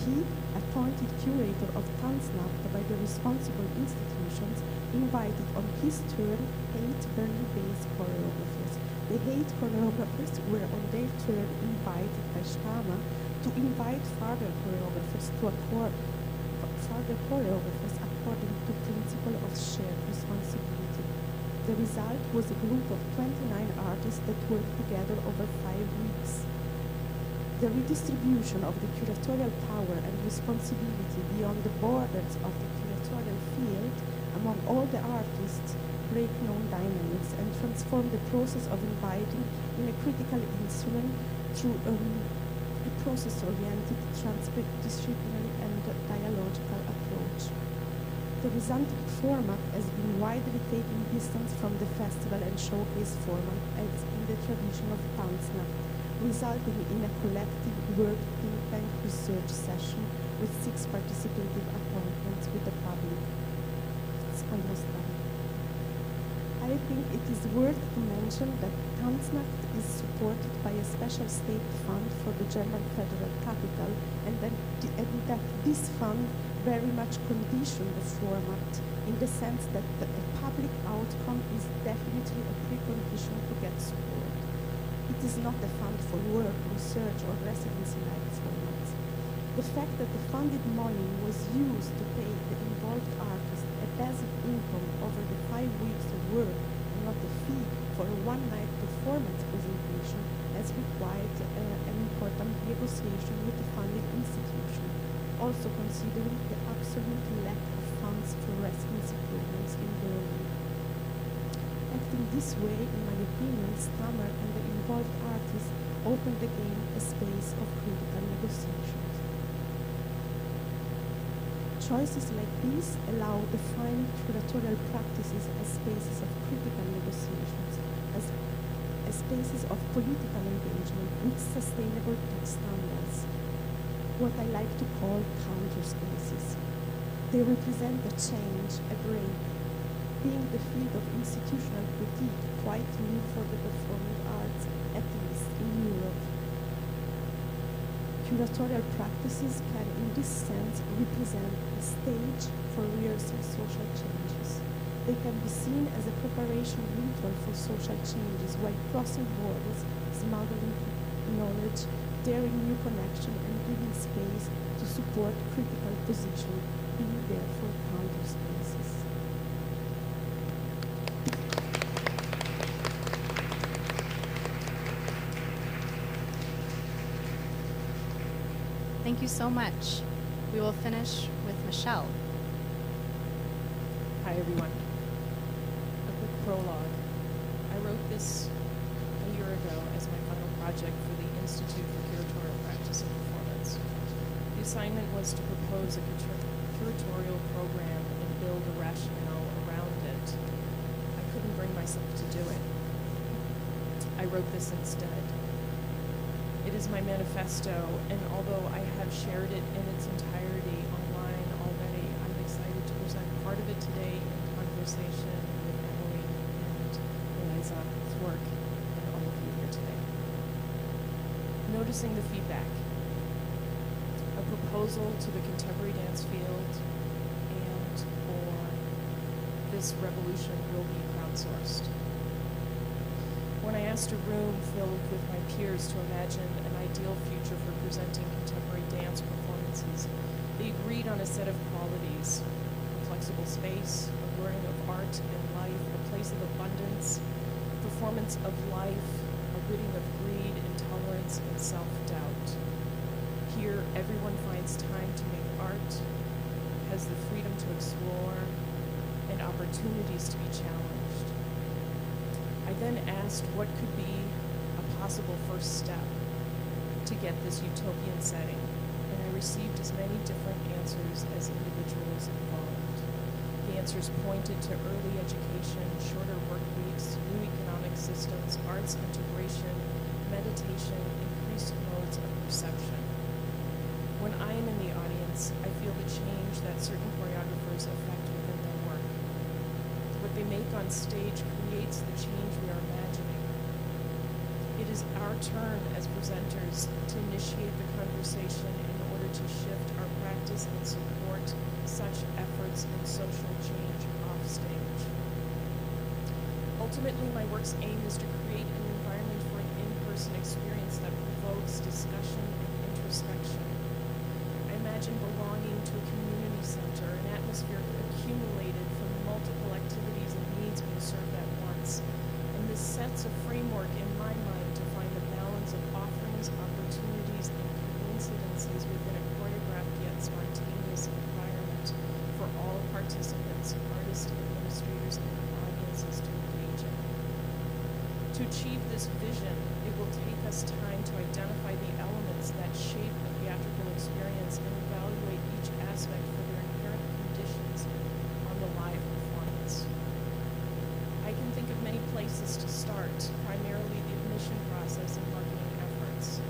He, appointed curator of Tanznacht by the responsible institutions, invited on his turn 8 Berlin-based choreographers. The 8 choreographers were on their turn invited by Stamer to invite further choreographers according to principle of shared responsibility. The result was a group of 29 artists that worked together over 5 weeks. The redistribution of the curatorial power and responsibility beyond the borders of the curatorial field among all the artists break known dynamics and transform the process of inviting in a critical instrument through a process-oriented, transdisciplinary and dialogical approach. The resulting format has been widely taking distance from the festival and showcase format as in the tradition of Tanznacht, resulting in a collective work think tank research session with 6 participative appointments with the public. It's almost done. I think it is worth to mention that Tanznacht is supported by a special state fund for the German federal capital, and that this fund very much conditions the format in the sense that a public outcome is definitely a precondition to get support. It is not a fund for work, research, or residency-like formats. The fact that the funded money was used to pay the involved artist a basic income over the 5 weeks of work and not a fee for a one-night performance presentation has required an important negotiation with the funding institution, also considering the absolute lack of funds for residency programs in Berlin. Acting this way, in my opinion, Stamer and the involved artists opened again a space of critical negotiations. Choices like these allow defining curatorial practices as spaces of critical negotiations, as spaces of political engagement with sustainable tech standards, what I like to call counter spaces. They represent a change, a break, being the field of institutional critique quite new for the performing arts, at least in Europe. Curatorial practices can, in this sense, represent a stage for rehearsing social changes. They can be seen as a preparation ritual for social changes while crossing borders, smuggling knowledge, daring new connection, and giving space to support critical position, being there for counter spaces. Thank you so much. We will finish with Michelle. Hi, everyone. A quick prologue. I wrote this a year ago as my final project for the Institute for Curatorial Practice and Performance. The assignment was to propose a curatorial program and build a rationale around it. I couldn't bring myself to do it. I wrote this instead. It is my manifesto, and although I have shared it in its entirety online already, I'm excited to present part of it today in conversation with Emily and Eliza's work and all of you here today. Noticing the feedback. A proposal to the contemporary dance field and/or this revolution will be crowdsourced. When I asked a room filled with my peers to imagine an ideal future for presenting contemporary dance performances, they agreed on a set of qualities: a flexible space, a learning of art and life, a place of abundance, a performance of life, a ridding of greed, intolerance, and self-doubt. Here, everyone finds time to make art, has the freedom to explore, and opportunities to be challenged. I then asked what could be a possible first step to to get this utopian setting, and I received as many different answers as individuals involved. The answers pointed to early education, shorter work weeks, new economic systems, arts integration, meditation, increased modes of perception. When I am in the audience, I feel the change that certain choreographers effect within their work. What they make on stage creates the change we are imagining. It is our turn as presenters to initiate the conversation in order to shift our practice and support such efforts in social change off stage. Ultimately, my work's aim is to create an environment for an in-person experience that provokes discussion and introspection. I imagine belonging to a community center, an atmosphere accumulated from multiple activities and needs being served at once. And this sets a framework in my mind to find the balance of offerings, opportunities, and coincidences within a choreographed yet spontaneous environment for all participants, artists, administrators, and audiences to engage in. To achieve this vision, it will take us time to identify the elements that shape a theatrical experience and evaluate each aspect for their inherent conditions on the live performance. I can think of many places to start, primarily the admission process and marketing efforts.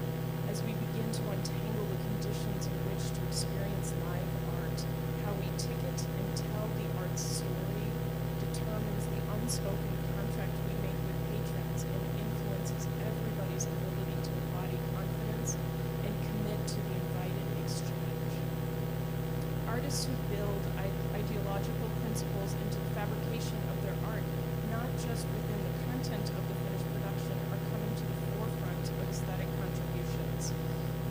As we begin to untangle the conditions in which to experience live art, how we ticket and tell the art's story determines the unspoken contract we make with patrons and influences everybody's ability to embody confidence and commit to the invited exchange. Artists who build ideological principles into the fabrication of their art, not just within the content of the finished production, are coming to the forefront of aesthetic contributions.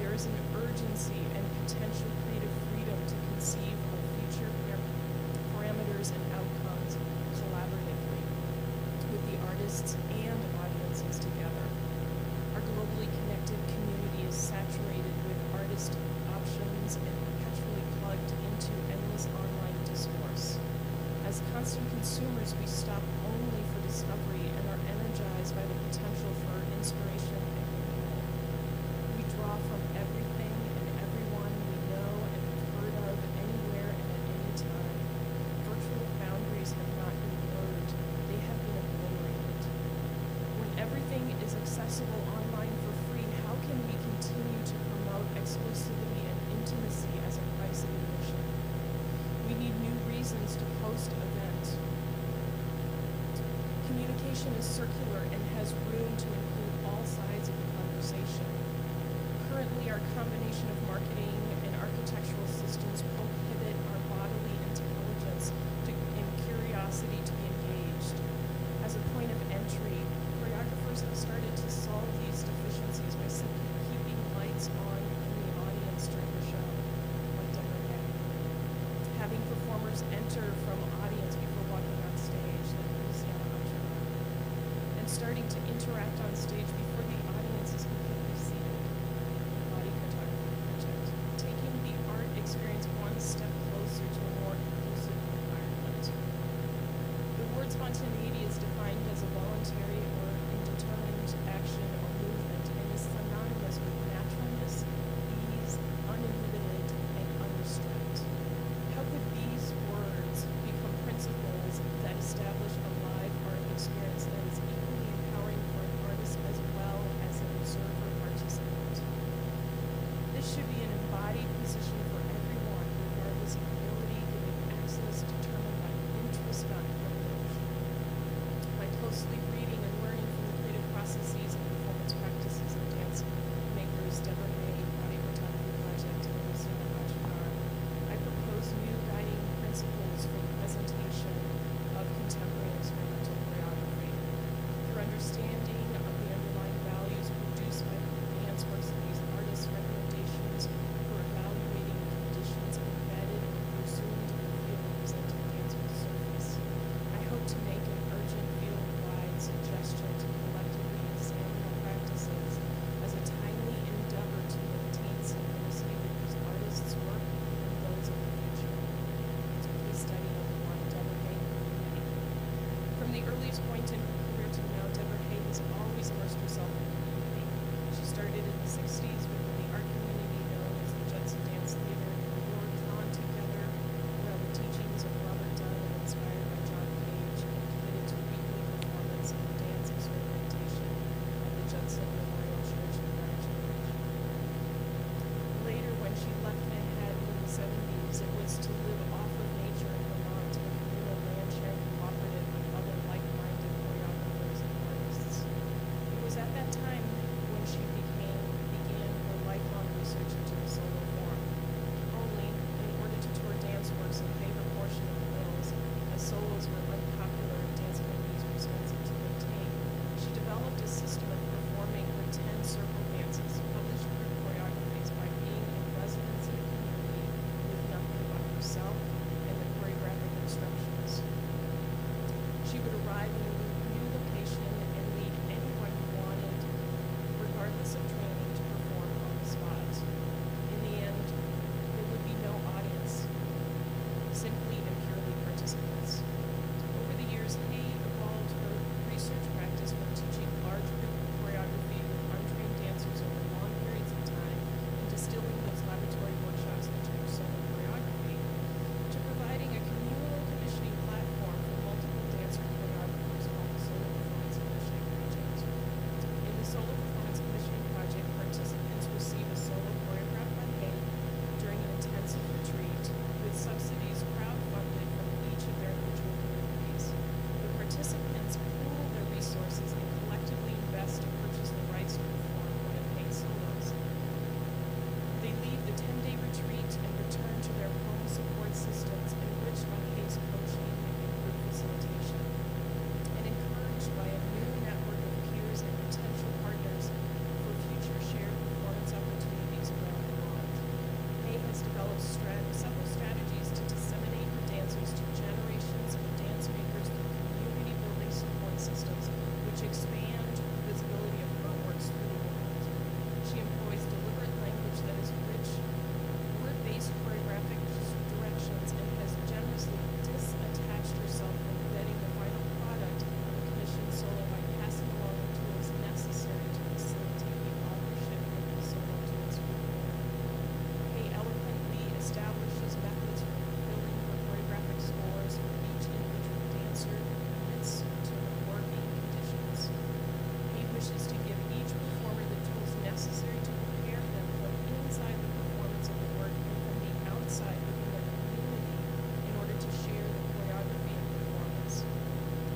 There is an urgency and potential creative freedom to conceive of future parameters and outcomes collaboratively with the artists and audiences together. Our globally connected community is saturated with artist options and perpetually plugged into endless online discourse. As constant consumers, we stop only for discovery and are energized by the potential for inspiration and renewal. We draw from everything and everyone we know and have heard of anywhere and at any time. Virtual boundaries have not been blurred, they have been obliterated. When everything is accessible online for free, how can we continue to promote exclusivity and intimacy as a price of admission? We need new reasons to post events. Communication is circular and has room to include all sides of the conversation. Currently, our combination of marketing and architectural systems prohibit our bodily intelligence and curiosity to be engaged. As a point of entry, choreographers have started to solve these deficiencies by simply keeping lights on in the audience during the show, like Deborah, having performers enter from audience before walking on stage, like Luciana Achara, and starting to interact on stage before the audience is completely seated, Body Photography Project, taking the art experience one step closer to a more inclusive environment. The word spontaneity is defined as a voluntary or indeterminate action or movement and is synonymous with naturalness, ease, uninhibited, and unrestrained. How could these words become Reeves, it was to live off of nature in Vermont in a communal land sharing cooperative with other like-minded choreographers and artists. It was at that time when she began her lifelong research into the solo form. Only, in order to tour dance works and favor portion of the mills, as solos were unpopular and dance companies were expensive to maintain, she developed a system of performing her 10 circle dances, published group choreographies by being in residence in a community with nothing but herself and the choreographic instructions. She would arrive in a new location and lead anyone who wanted, regardless of training, to perform on the spot. In the end, there would be no audience, simply and purely participants. Over the years, Hay evolved her research practice from teaching large group choreography with untrained dancers over long periods of time and distilling those laboratory workshops into her solo choreography, to providing a communal commissioning platform for multiple dancer choreographers called the Solo Performance Commissioning Project. In the Solo Performance Commissioning Project, participants receive a solo choreographed by Hay during an intensive retreat with subsidies crowdfunded from each of their individual communities. The participants pool their resources and collectively invest to purchase the rights to perform one of Hay's solos. They leave the 10-day retreat and return to their home support systems enriched by Hay's coaching and group facilitation. And encouraged by a new network of peers and potential partners for future shared performance opportunities around the world, Hay has developed several strategies to disseminate her dancers to generations of dance makers through community building support systems, which expand the visibility of her works through the world. She employs deliberate language that is rich, word-based choreographic directions, and has generously disattached herself from vetting the final product of a commissioned solo by passing along the tools necessary to facilitate the authorship of the solo to its performer. Hay eloquently establishes methods for fulfilling her choreographic scores for each individual dancer amidst to her working conditions. Hay wishes to give each performer the tools necessary to prepare them from inside the performance of the work and from the outside within their community in order to share the choreography and performance.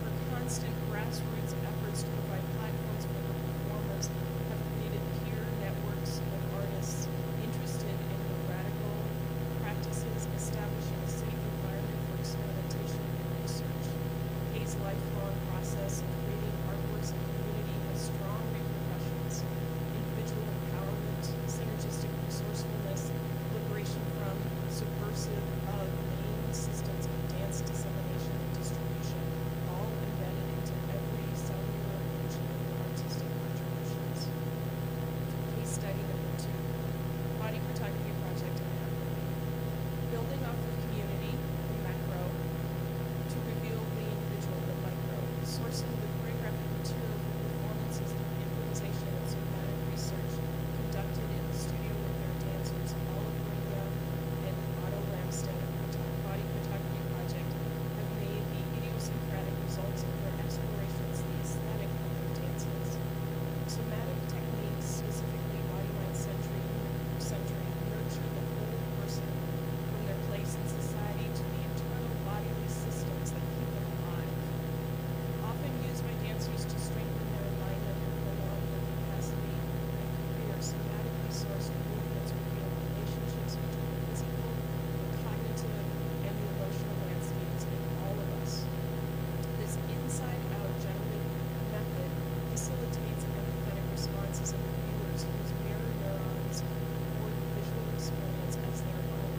Her constant grassroots efforts to provide platforms for her performers have created peer networks of artists interested in her radical practices, establishing a safe environment for experimentation and research. Hay's lifelong process of creating artworks and community has strong repercussions: individual empowerment, synergistic resourcefulness, liberation from subversive of main systems of dance dissemination and distribution, all embedded into every cellular region of her artistic contributions. Case study number 2, Body Photography Project in Africa. Building off of community, the macro, to reveal the individual, the micro, sourcing the choreographic material for performances through improvisation and somatic research conducted in the studio with their dancers, Olive Maria and Otto Lamstead of the Body Photography Project, have made the idiosyncratic results of their explorations the aesthetic of their dances. Somatic techniques, specifically body-mind centering, nurture the whole person from their place in society to the internal bodily systems that keep them alive. Often used by dancers to strengthen their alignment and prolong their capacity and career, somatically sourced movements reveal relationships between the physical, the cognitive, and the emotional landscapes in all of us. This inside-out generative method facilitates empathetic responses in the viewers whose mirror neurons record the visual experience as their own.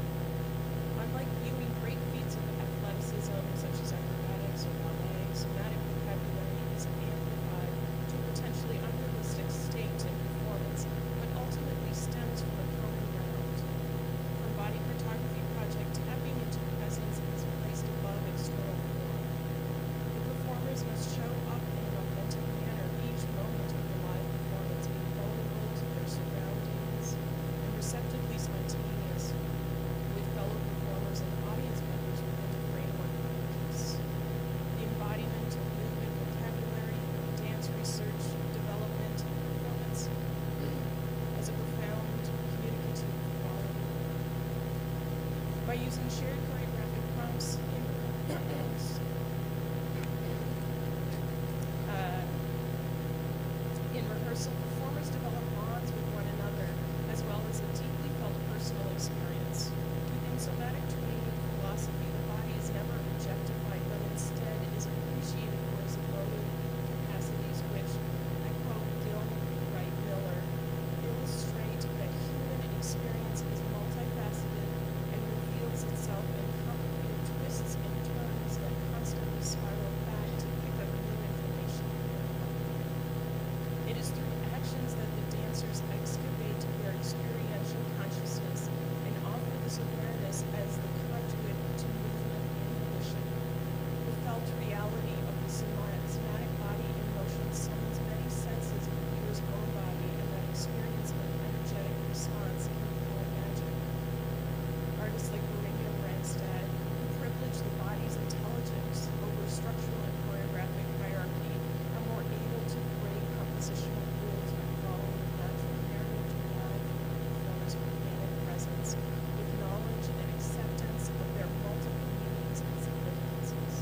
Unlike viewing great feats of athleticism, such as acrobatics or ballet, somatic vocabulary is amplified to a potentially unrealistic state in performance, but ultimately stems from a common ground. For Body Photography Project, tapping into presence is placed above external form. The performers must show up in an authentic manner each moment of the live performance in own using shared choreographic prompts in rehearsal, performers develop bonds with one another, as well as a deeply felt personal experience. Within somatic training philosophy, the body is never objectified, but instead is appreciated for its emotive capacities, which, I quote Gil Wright Miller, illustrate that human experience is multifaceted and reveals itself in complicated twists and turns that constantly spiral back to pick up new information. It is through actions that the dancers excavate their experiential consciousness and offer this awareness as the conduit to movement inhibition. The felt reality of the somatic body in motion summons many senses in the viewer's own body, and that experience of an energetic response can be called magic. Artists like Maringa Randstad, who privilege the body's intelligence over structural and choreographic hierarchy, are more able to break compositional rules and follow the natural narrative derived from the performer's organic presence, with knowledge and acceptance of their multiple meanings and significances.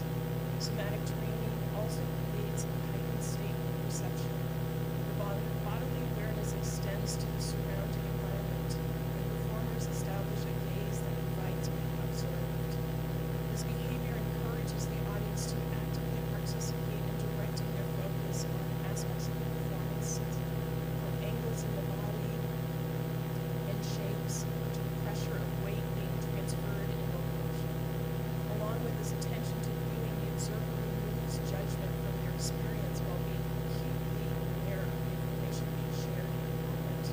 Somatic training also creates a heightened state of perception. The bodily awareness extends to the surrounding environment, and performers establish a gaze that invites being observed. This behavior encourages the audience to actively participate in directing their focus on aspects of the performance, from angles in the body and shapes to the pressure of weight being transferred in locomotion. Along with this attention to viewing, the observer removes judgment from their experience while being acutely aware of the information being shared in the moment.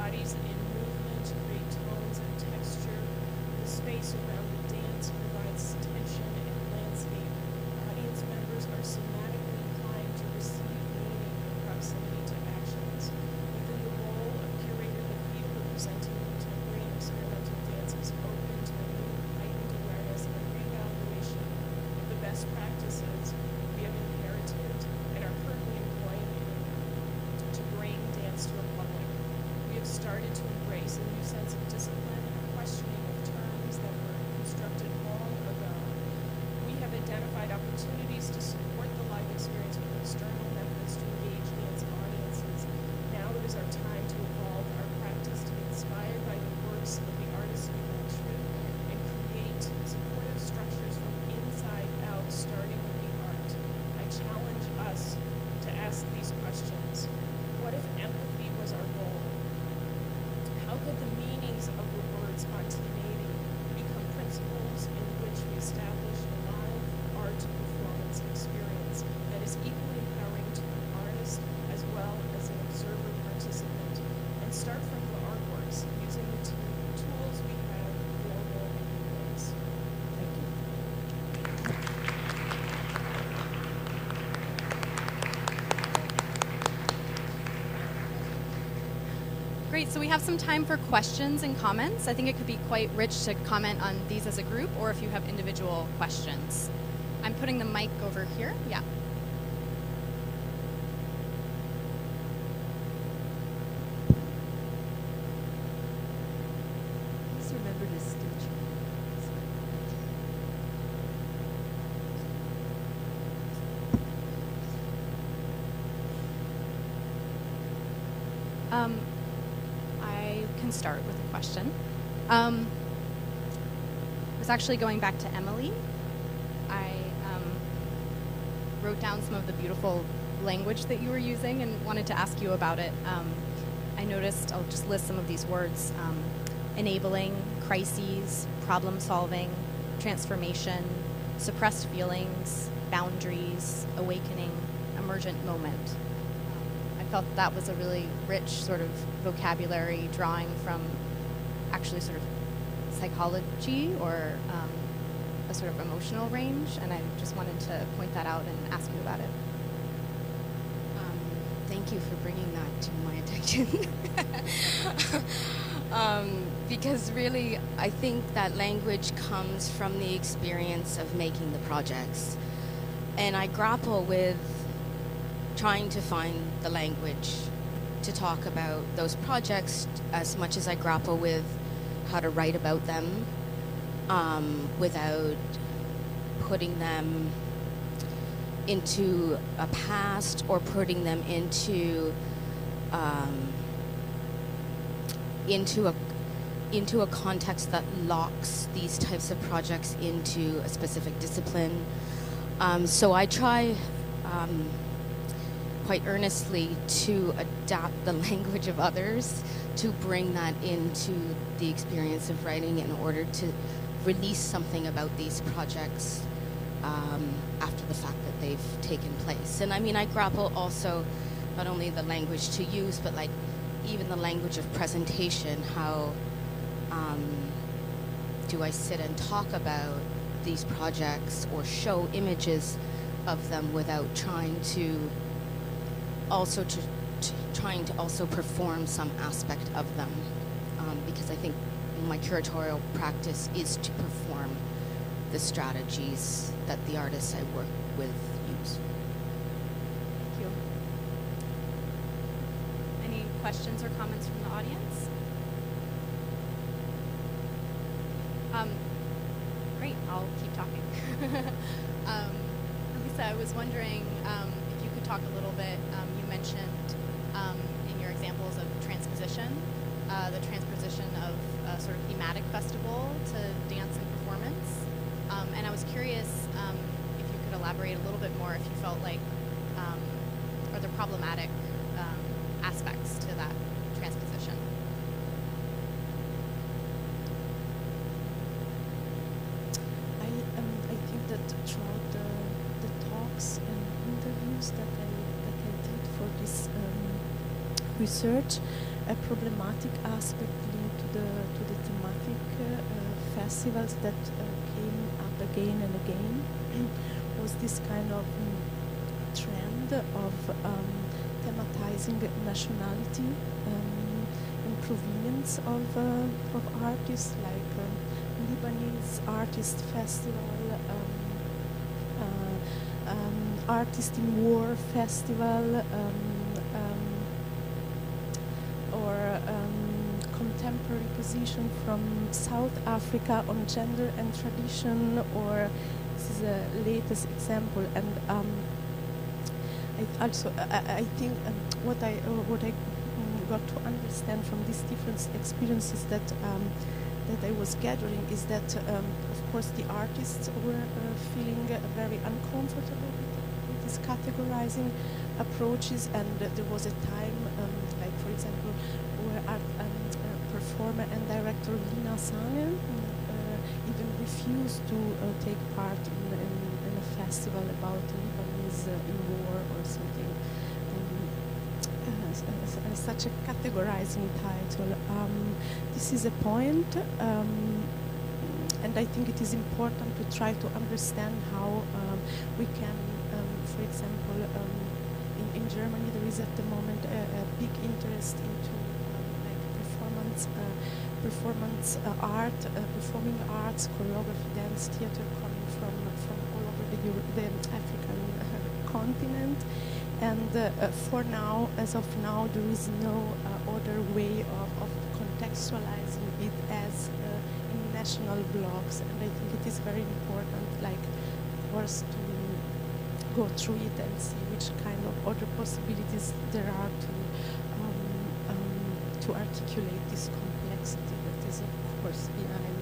bodies in movement create tones and texture. The space around the dance provides tension and landscape. Audience members are somatically inclined to receive meaning in proximity to actions. Within the role of curator, the field of presenting contemporary and experimental dance is open to a new heightened awareness and reevaluation of the best practices we have inherited and are currently employing to bring dance to a public. We have started to embrace a new sense of discipline and a questioning of terms that were constructed long ago. We have identified opportunities to support the live experience with external methods to engage dance audiences. Now it is our time to evolve our practice to be inspired by the works of the artists we hold true and create supportive structures from inside out, starting with the art. I challenge us to ask these questions. What if empathy was our goal? How could the meanings of the word spontaneity become principles in which we establish a live art performance experience that is equally empowering to an artist as well as an observer participant, and start from the artworks using the tools we have available in new ways. Thank you. Great, so we have some time for questions and comments. I think it could be quite rich to comment on these as a group or if you have individual questions. I'm putting the mic over here. Yeah. Please remember to state your name. I can start with a question. I was actually going back to Emily. I wrote down some of the beautiful language that you were using and wanted to ask you about it. I noticed, I'll just list some of these words, enabling, crises, problem solving, transformation, suppressed feelings, boundaries, awakening, emergent moment. I felt that was a really rich sort of vocabulary drawing from actually sort of psychology or a sort of emotional range, and I just wanted to point that out and ask you about it. Thank you for bringing that to my attention. Because really, I think that language comes from the experience of making the projects. And I grapple with trying to find the language to talk about those projects as much as I grapple with how to write about them without putting them into a past or putting them into a context that locks these types of projects into a specific discipline. So I try quite earnestly to adapt the language of others to bring that into the experience of writing in order to release something about these projects after the fact that they've taken place. And I mean, I grapple also not only the language to use, but like even the language of presentation. How do I sit and talk about these projects or show images of them without trying to also trying to also perform some aspect of them, because I think my curatorial practice is to perform the strategies that the artists I work with use. Thank you. Any questions or comments from the audience? Great, I'll keep talking. Lisa, I was wondering if you could talk a little bit, you mentioned in your examples of transposition, the transposition of a sort of thematic festival to dance and performance. And I was curious if you could elaborate a little bit more if you felt like, are there problematic aspects to that transposition? I think that throughout the talks and interviews that I did for this research, a problematic aspect linked to the thematic festivals that came up again and again was this kind of trend of thematizing nationality and provenience of artists, like Lebanese Artist Festival, Artist in War Festival, or contemporary position from South Africa on gender and tradition, or this is a latest example. And I think what I got to understand from these different experiences that I was gathering is that of course the artists were feeling very uncomfortable with these categorizing approaches, and there was a time, like for example, where performer and director Lina Sange even refused to take part in a festival about Lebanese in war or something. Such a categorizing title. This is a point, and I think it is important to try to understand how we can, for example, in Germany there is at the moment a big interest into like performance art, performing arts, choreography, dance, theater coming from all over the African continent. And for now, as of now, there is no other way of contextualizing it as in national blocks. And I think it is very important, like, of course, to go through it and see which kind of other possibilities there are to articulate this complexity that is, of course, behind.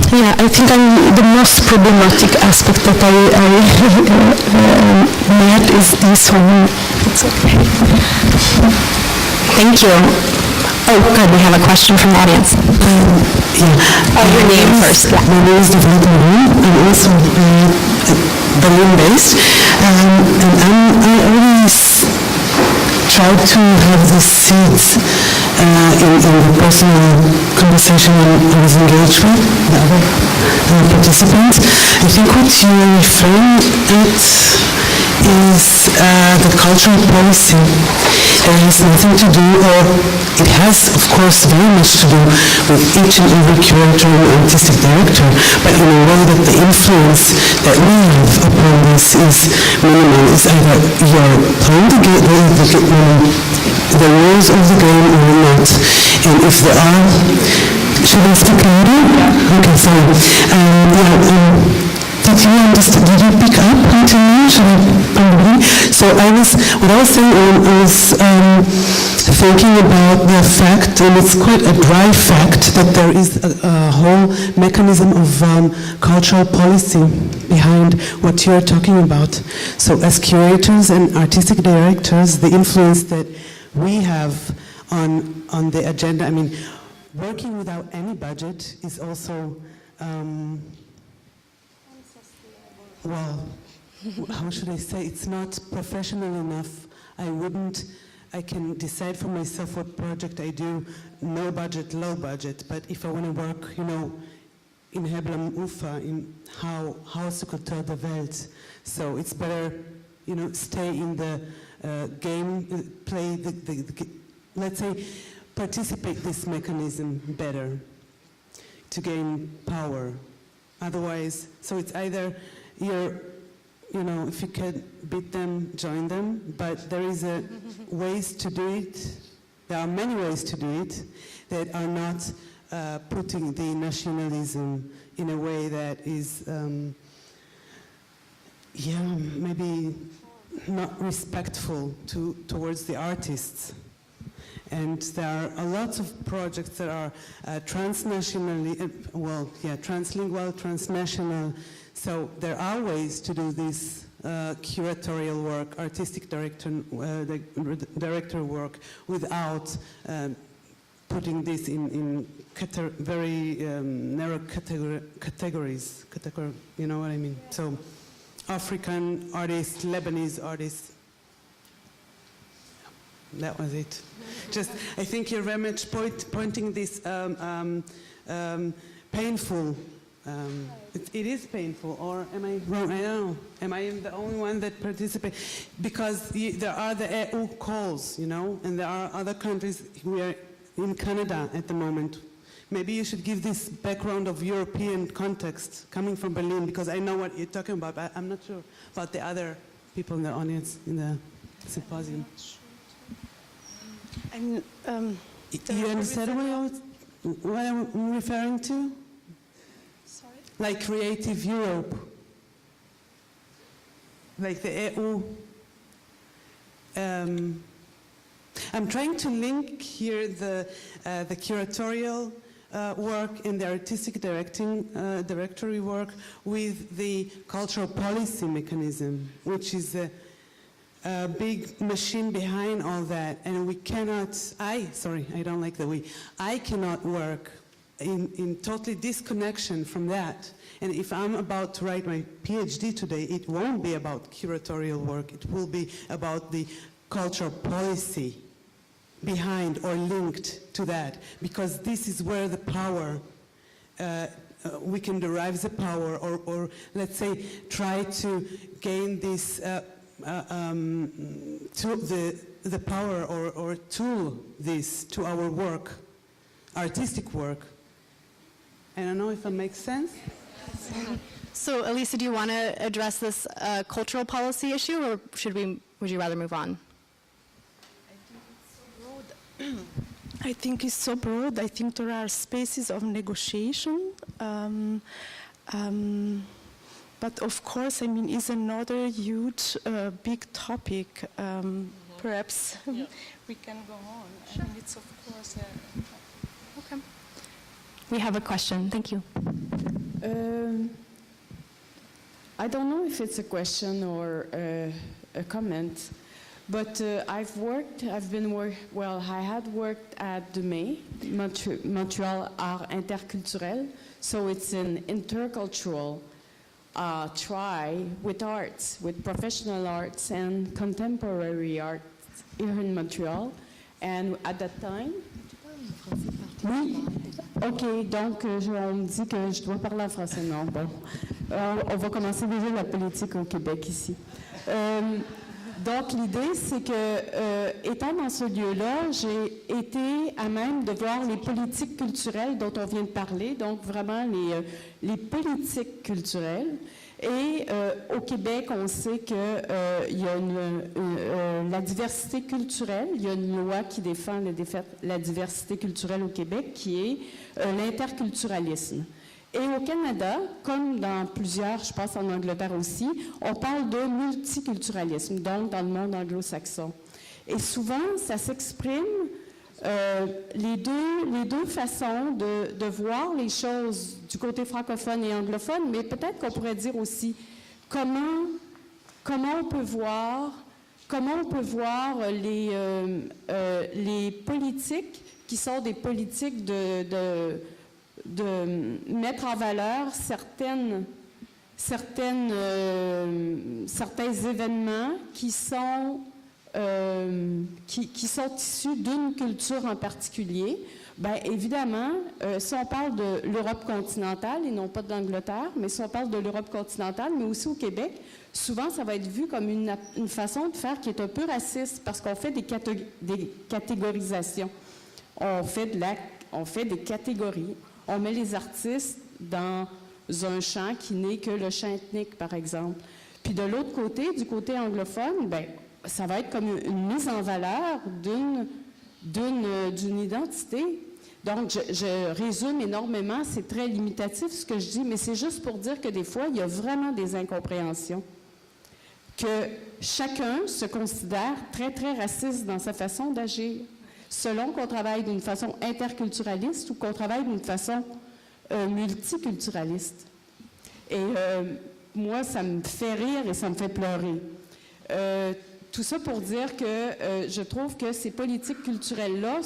Yeah, I think the most problematic aspect that I met is this one. It's okay. Thank you. Oh, good. We have a question from the audience. Your name first. Yeah. My name is Devleta Maroon. I'm also Berlin-based, and I always try to have the seeds in the personal conversation I was engaged with the other participants. I think what you reframed at is the cultural policy. It has nothing to do, or it has, of course, very much to do with each and every curator and artistic director, but in a way that the influence that we have upon this is minimal. It's either you're playing the rules of the game or not. And if there are, should I speak louder? Okay, sorry. Did you pick up until now? So what I was saying, I was thinking about the fact, and it's quite a dry fact, that there is a whole mechanism of cultural policy behind what you're talking about. So as curators and artistic directors, the influence that we have on the agenda, I mean, working without any budget is also, well, how should I say, it's not professional enough. I can decide for myself what project I do, no budget, low budget, but if I want to work, in Hebel am Ufer, in Haus Kultur der Welt, so it's better, stay in the game, play let's say, participate this mechanism better to gain power. Otherwise, so it's either if you can beat them, join them, but there is ways to do it. There are many ways to do it that are not putting the nationalism in a way that is, maybe not respectful towards the artists. And there are a lot of projects that are transnationally, translingual, transnational. So there are ways to do this curatorial work, artistic director work, without putting this in very narrow categories. You know what I mean? So African artists, Lebanese artists. That was it. Just, I think you're very much pointing this painful. It is painful, or am I wrong? I don't know. Am I the only one that participates? Because there are the EU calls, you know, and there are other countries. We are in Canada at the moment. Maybe you should give this background of European context coming from Berlin, because I know what you're talking about, but I'm not sure about the other people in the audience in the symposium. And, You understand what I'm referring to? sorry? Like Creative Europe, like the EU. I'm trying to link here the curatorial work and the artistic directory work with the cultural policy mechanism, which is a big machine behind all that. And we cannot, I don't like the we, I cannot work in totally disconnection from that. And if I'm about to write my PhD today, it won't be about curatorial work. It will be about the cultural policy behind or linked to that, because this is where the power, we can derive the power, or let's say try to gain this, the power or tool this to our work, artistic work. I don't know if it makes sense. So, Elisa, do you want to address this cultural policy issue, or would you rather move on? I think it's so broad. I think there are spaces of negotiation. But of course, I mean, it's another huge, big topic. Perhaps we can go on. Sure. I mean, it's of course. Okay. We have a question. Thank you. I don't know if it's a question or a comment, but I had worked at DEME, Montreal Art Interculturel, so it's an intercultural try with arts, with professional arts and contemporary arts here in Montreal. And at that time, oui, ok, donc on me dit que je dois parler en français, non, bon. On va commencer déjà la politique au Québec ici. Donc l'idée, c'est que, étant dans ce lieu-là, j'ai été à même de voir les politiques culturelles dont on vient de parler, donc vraiment les politiques culturelles. Et au Québec, on sait qu'il y a la diversité culturelle. Il y a une loi qui défend la diversité culturelle au Québec, qui est l'interculturalisme. Et au Canada, comme dans plusieurs, je pense en Angleterre aussi, on parle de multiculturalisme, donc dans le monde anglo-saxon. Et souvent, ça s'exprime, les deux façons de voir les choses du côté francophone et anglophone, mais peut-être qu'on pourrait dire aussi comment on peut voir les politiques qui sont des politiques de mettre en valeur certains événements qui sont issus d'une culture en particulier. Bien, évidemment, si on parle de l'Europe continentale et non pas de l'Angleterre, mais si on parle de l'Europe continentale, mais aussi au Québec, souvent, ça va être vu comme une façon de faire qui est un peu raciste parce qu'on fait des catégorisations. On fait des catégories. On met les artistes dans un champ qui n'est que le champ ethnique, par exemple. Puis de l'autre côté, du côté anglophone, bien, ça va être comme une mise en valeur d'une identité. Donc, je résume énormément, c'est très limitatif ce que je dis, mais c'est juste pour dire que des fois, il y a vraiment des incompréhensions. Que chacun se considère très, très raciste dans sa façon d'agir, selon qu'on travaille d'une façon interculturaliste ou qu'on travaille d'une façon multiculturaliste. Et moi, ça me fait rire et ça me fait pleurer. Tout ça pour dire que je trouve que ces politiques culturelles-là,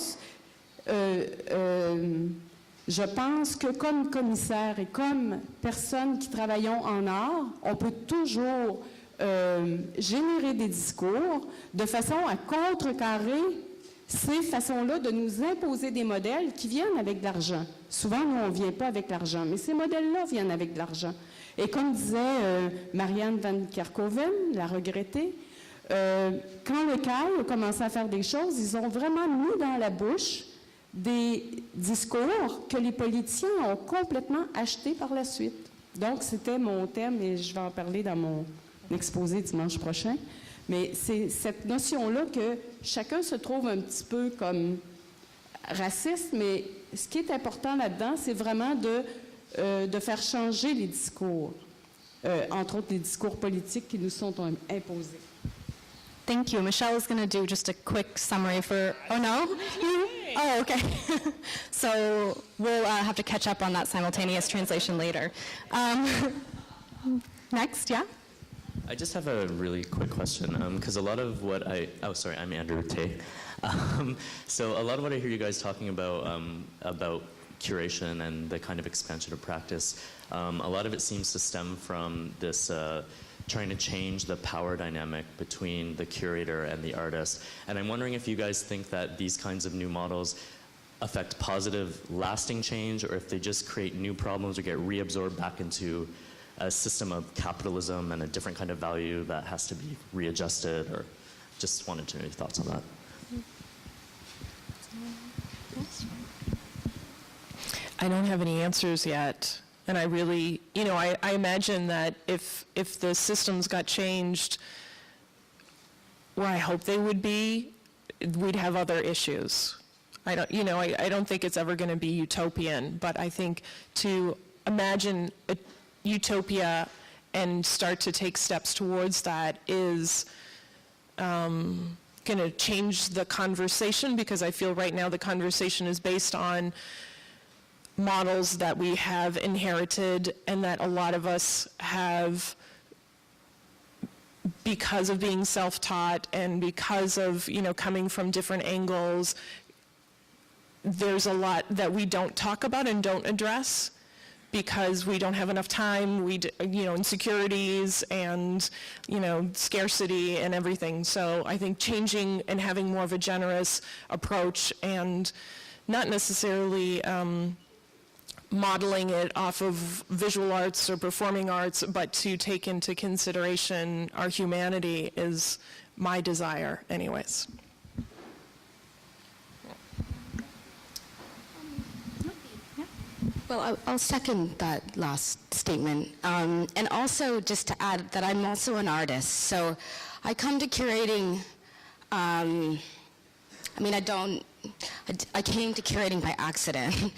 je pense que comme commissaire et comme personne qui travaillons en art, on peut toujours générer des discours de façon à contrecarrer ces façons-là de nous imposer des modèles qui viennent avec de l'argent. Souvent, nous, on ne vient pas avec l'argent, mais ces modèles-là viennent avec de l'argent. Et comme disait Marianne Van Kerkhoven, la regrettée, quand le CAI a commencé à faire des choses, ils ont vraiment mis dans la bouche des discours que les politiciens ont complètement achetés par la suite. Donc, c'était mon thème et je vais en parler dans mon exposé dimanche prochain. Mais c'est cette notion-là que chacun se trouve un petit peu comme raciste, mais ce qui est important là-dedans, c'est vraiment de faire changer les discours, entre autres les discours politiques qui nous sont imposés. Thank you. Michelle is going to do just a quick summary for, oh no? Oh, okay. So we'll have to catch up on that simultaneous translation later. Next, yeah? I just have a really quick question, because a lot of what I'm Andrew Tay. So a lot of what I hear you guys talking about curation and the kind of expansion of practice, a lot of it seems to stem from this trying to change the power dynamic between the curator and the artist. And I'm wondering if you guys think that these kinds of new models affect positive, lasting change, or if they just create new problems or get reabsorbed back into a system of capitalism and a different kind of value that has to be readjusted, or just wanted to know your thoughts on that. I don't have any answers yet. And I really, I imagine that if the systems got changed where I hope they would be, we'd have other issues. I don't think it's ever going to be utopian, but I think to imagine a utopia and start to take steps towards that is going to change the conversation, because I feel right now the conversation is based on models that we have inherited and that a lot of us have because of being self-taught and because of, coming from different angles. There's a lot that we don't talk about and don't address because we don't have enough time, insecurities and, scarcity and everything. So I think changing and having more of a generous approach and not necessarily modeling it off of visual arts or performing arts, but to take into consideration our humanity is my desire anyways. Well, I'll second that last statement. And also just to add that I'm also an artist. So I come to curating, I came to curating by accident.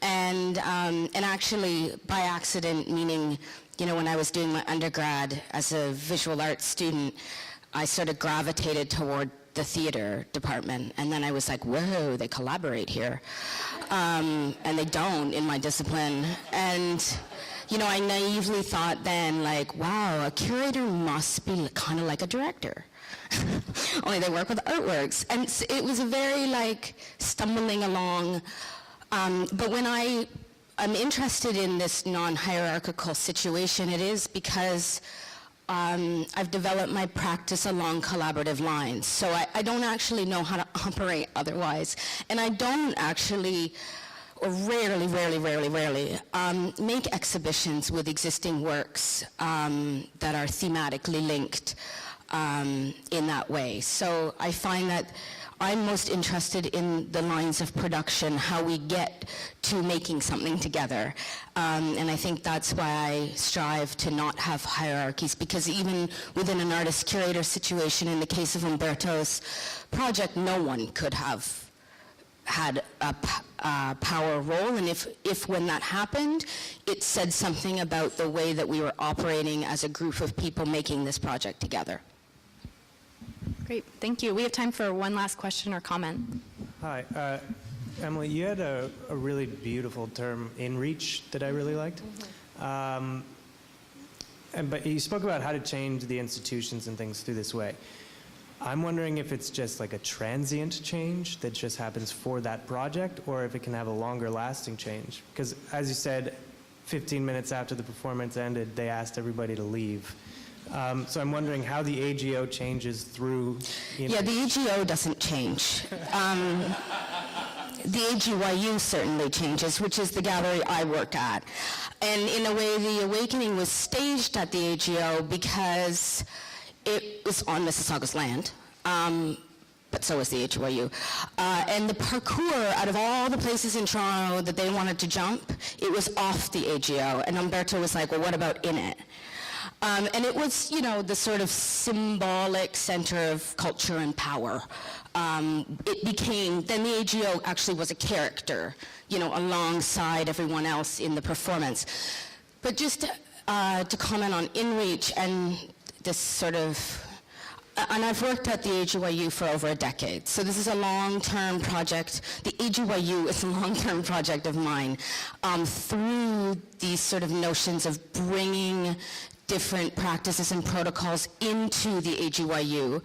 And actually by accident, meaning, when I was doing my undergrad as a visual arts student, I sort of gravitated toward the theater department. And then I was like, whoa, they collaborate here. And they don't in my discipline. And, I naively thought then, like, wow, a curator must be kind of like a director. Only they work with artworks. And it was a very, stumbling along. But when I'm interested in this non-hierarchical situation, it is because I've developed my practice along collaborative lines. So I don't actually know how to operate otherwise. And I don't actually, or rarely, make exhibitions with existing works that are thematically linked in that way. So I find that I'm most interested in the lines of production, how we get to making something together. And I think that's why I strive to not have hierarchies, because even within an artist-curator situation, in the case of Umberto's project, no one could have had a power role. And if when that happened, it said something about the way that we were operating as a group of people making this project together. Great, thank you. We have time for one last question or comment. Hi, Emily, you had a really beautiful term, in reach, that I really liked. But you spoke about how to change the institutions and things through this way. I'm wondering if it's just like a transient change that just happens for that project, or if it can have a longer lasting change. Because as you said, 15 minutes after the performance ended, they asked everybody to leave. So I'm wondering how the AGO changes through. Yeah, the AGO doesn't change. The AGYU certainly changes, which is the gallery I work at. And in a way, the Awakening was staged at the AGO because it was on Mississauga's land. But so was the HYU. And the parkour, out of all the places in Toronto that they wanted to jump, it was off the AGO. And Umberto was like, well, what about in it? And it was, you know, the sort of symbolic center of culture and power. It became, then the AGO actually was a character, you know, alongside everyone else in the performance. But just to comment on InReach and this sort of, and I've worked at the AGYU for over a decade, so this is a long-term project. The AGYU is a long-term project of mine through these sort of notions of bringing different practices and protocols into the AGYU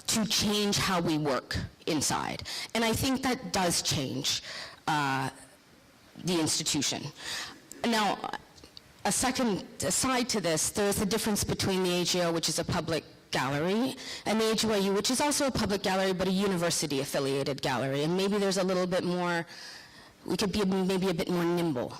to change how we work inside. And I think that does change the institution. Now, a second aside to this, there's a difference between the AGO, which is a public gallery, and the AGYU, which is also a public gallery, but a university-affiliated gallery. And maybe there's a little bit more, we could be maybe a bit more nimble.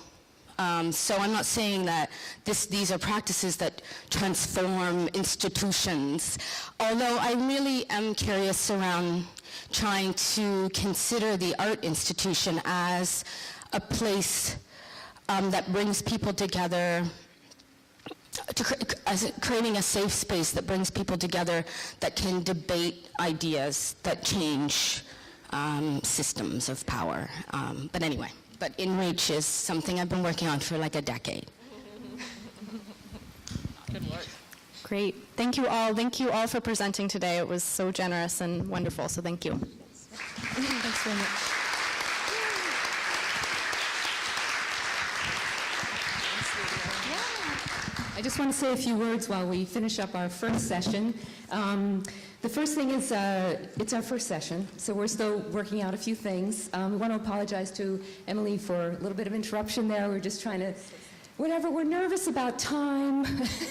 So I'm not saying that these are practices that transform institutions, although I really am curious around trying to consider the art institution as a place that brings people together, creating a safe space that brings people together that can debate ideas that change systems of power. But anyway, but InReach is something I've been working on for like a decade. Good work. Great. Thank you all. Thank you all for presenting today. It was so generous and wonderful, so thank you. Thanks very much. I just want to say a few words while we finish up our first session. The first thing is, it's our first session, so we're still working out a few things. We want to apologize to Emily for a little bit of interruption there. We're just trying to, whenever we're nervous about time,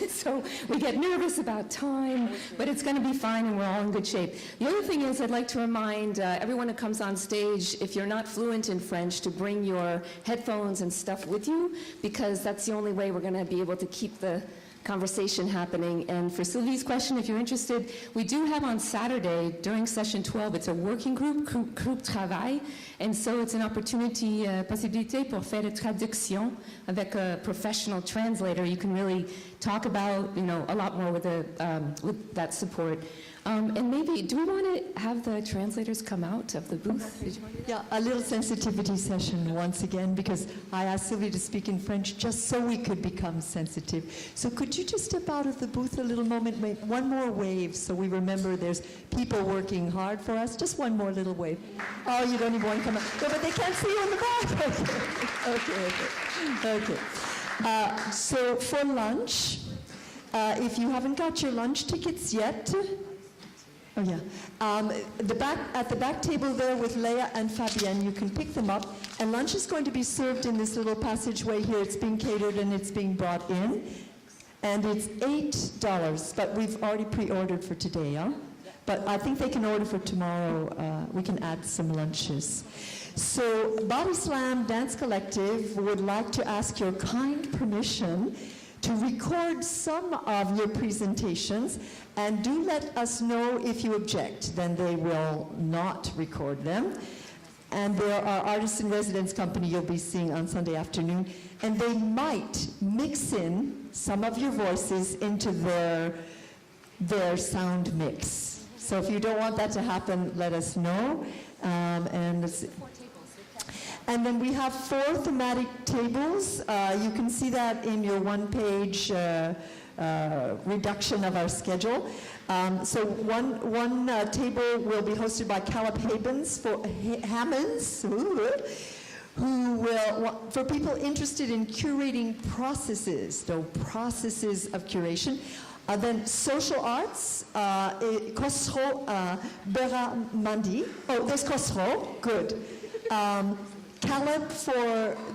so we get nervous about time, but it's going to be fine and we're all in good shape. The other thing is, I'd like to remind everyone who comes on stage, if you're not fluent in French, to bring your headphones and stuff with you, because that's the only way we're going to be able to keep the conversation happening. And for Sylvie's question, if you're interested, we do have on Saturday during session 12, it's a working group travail, and so it's an opportunity, possibilité pour faire de traduction avec a professional translator. You can really talk about, you know, a lot more with that support. And maybe, do we want to have the translators come out of the booth? Yeah, a little sensitivity session once again, because I asked Sylvie to speak in French just so we could become sensitive. So could you just step out of the booth a little moment, make one more wave so we remember there's people working hard for us? Just one more little wave. Oh, you don't even want to come out. No, but they can't see you in the back. Okay. So for lunch, if you haven't got your lunch tickets yet, oh yeah. At the back table there with Leah and Fabienne, you can pick them up. And lunch is going to be served in this little passageway here. It's being catered and it's being brought in. And it's $8, but we've already pre-ordered for today, huh? But I think they can order for tomorrow. We can add some lunches. So Body Slam Dance Collective would like to ask your kind permission to record some of your presentations, and do let us know if you object. Then they will not record them. And there are Artists in Residence company you'll be seeing on Sunday afternoon, and they might mix in some of your voices into their sound mix. So if you don't want that to happen, let us know. And then we have 4 thematic tables. You can see that in your one-page reduction of our schedule. So one table will be hosted by Caleb Hammonds, who will, for people interested in curating processes, the processes of curation. Then social arts, Khosrow Beramandi. Oh, there's Khosrow, good. Caleb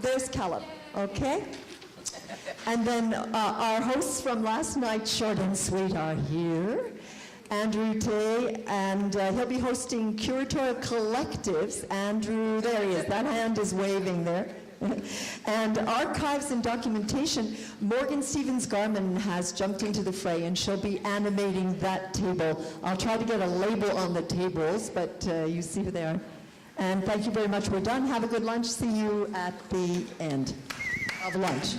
there's Caleb, okay? And then our hosts from last night, Short and Sweet, are here. Andrew Tay, and he'll be hosting curatorial collectives. Andrew, there he is. That hand is waving there. And archives and documentation. Morgan Stevens-Garman has jumped into the fray, and she'll be animating that table. I'll try to get a label on the tables, but you see who they are. And thank you very much. We're done. Have a good lunch. See you at the end of lunch.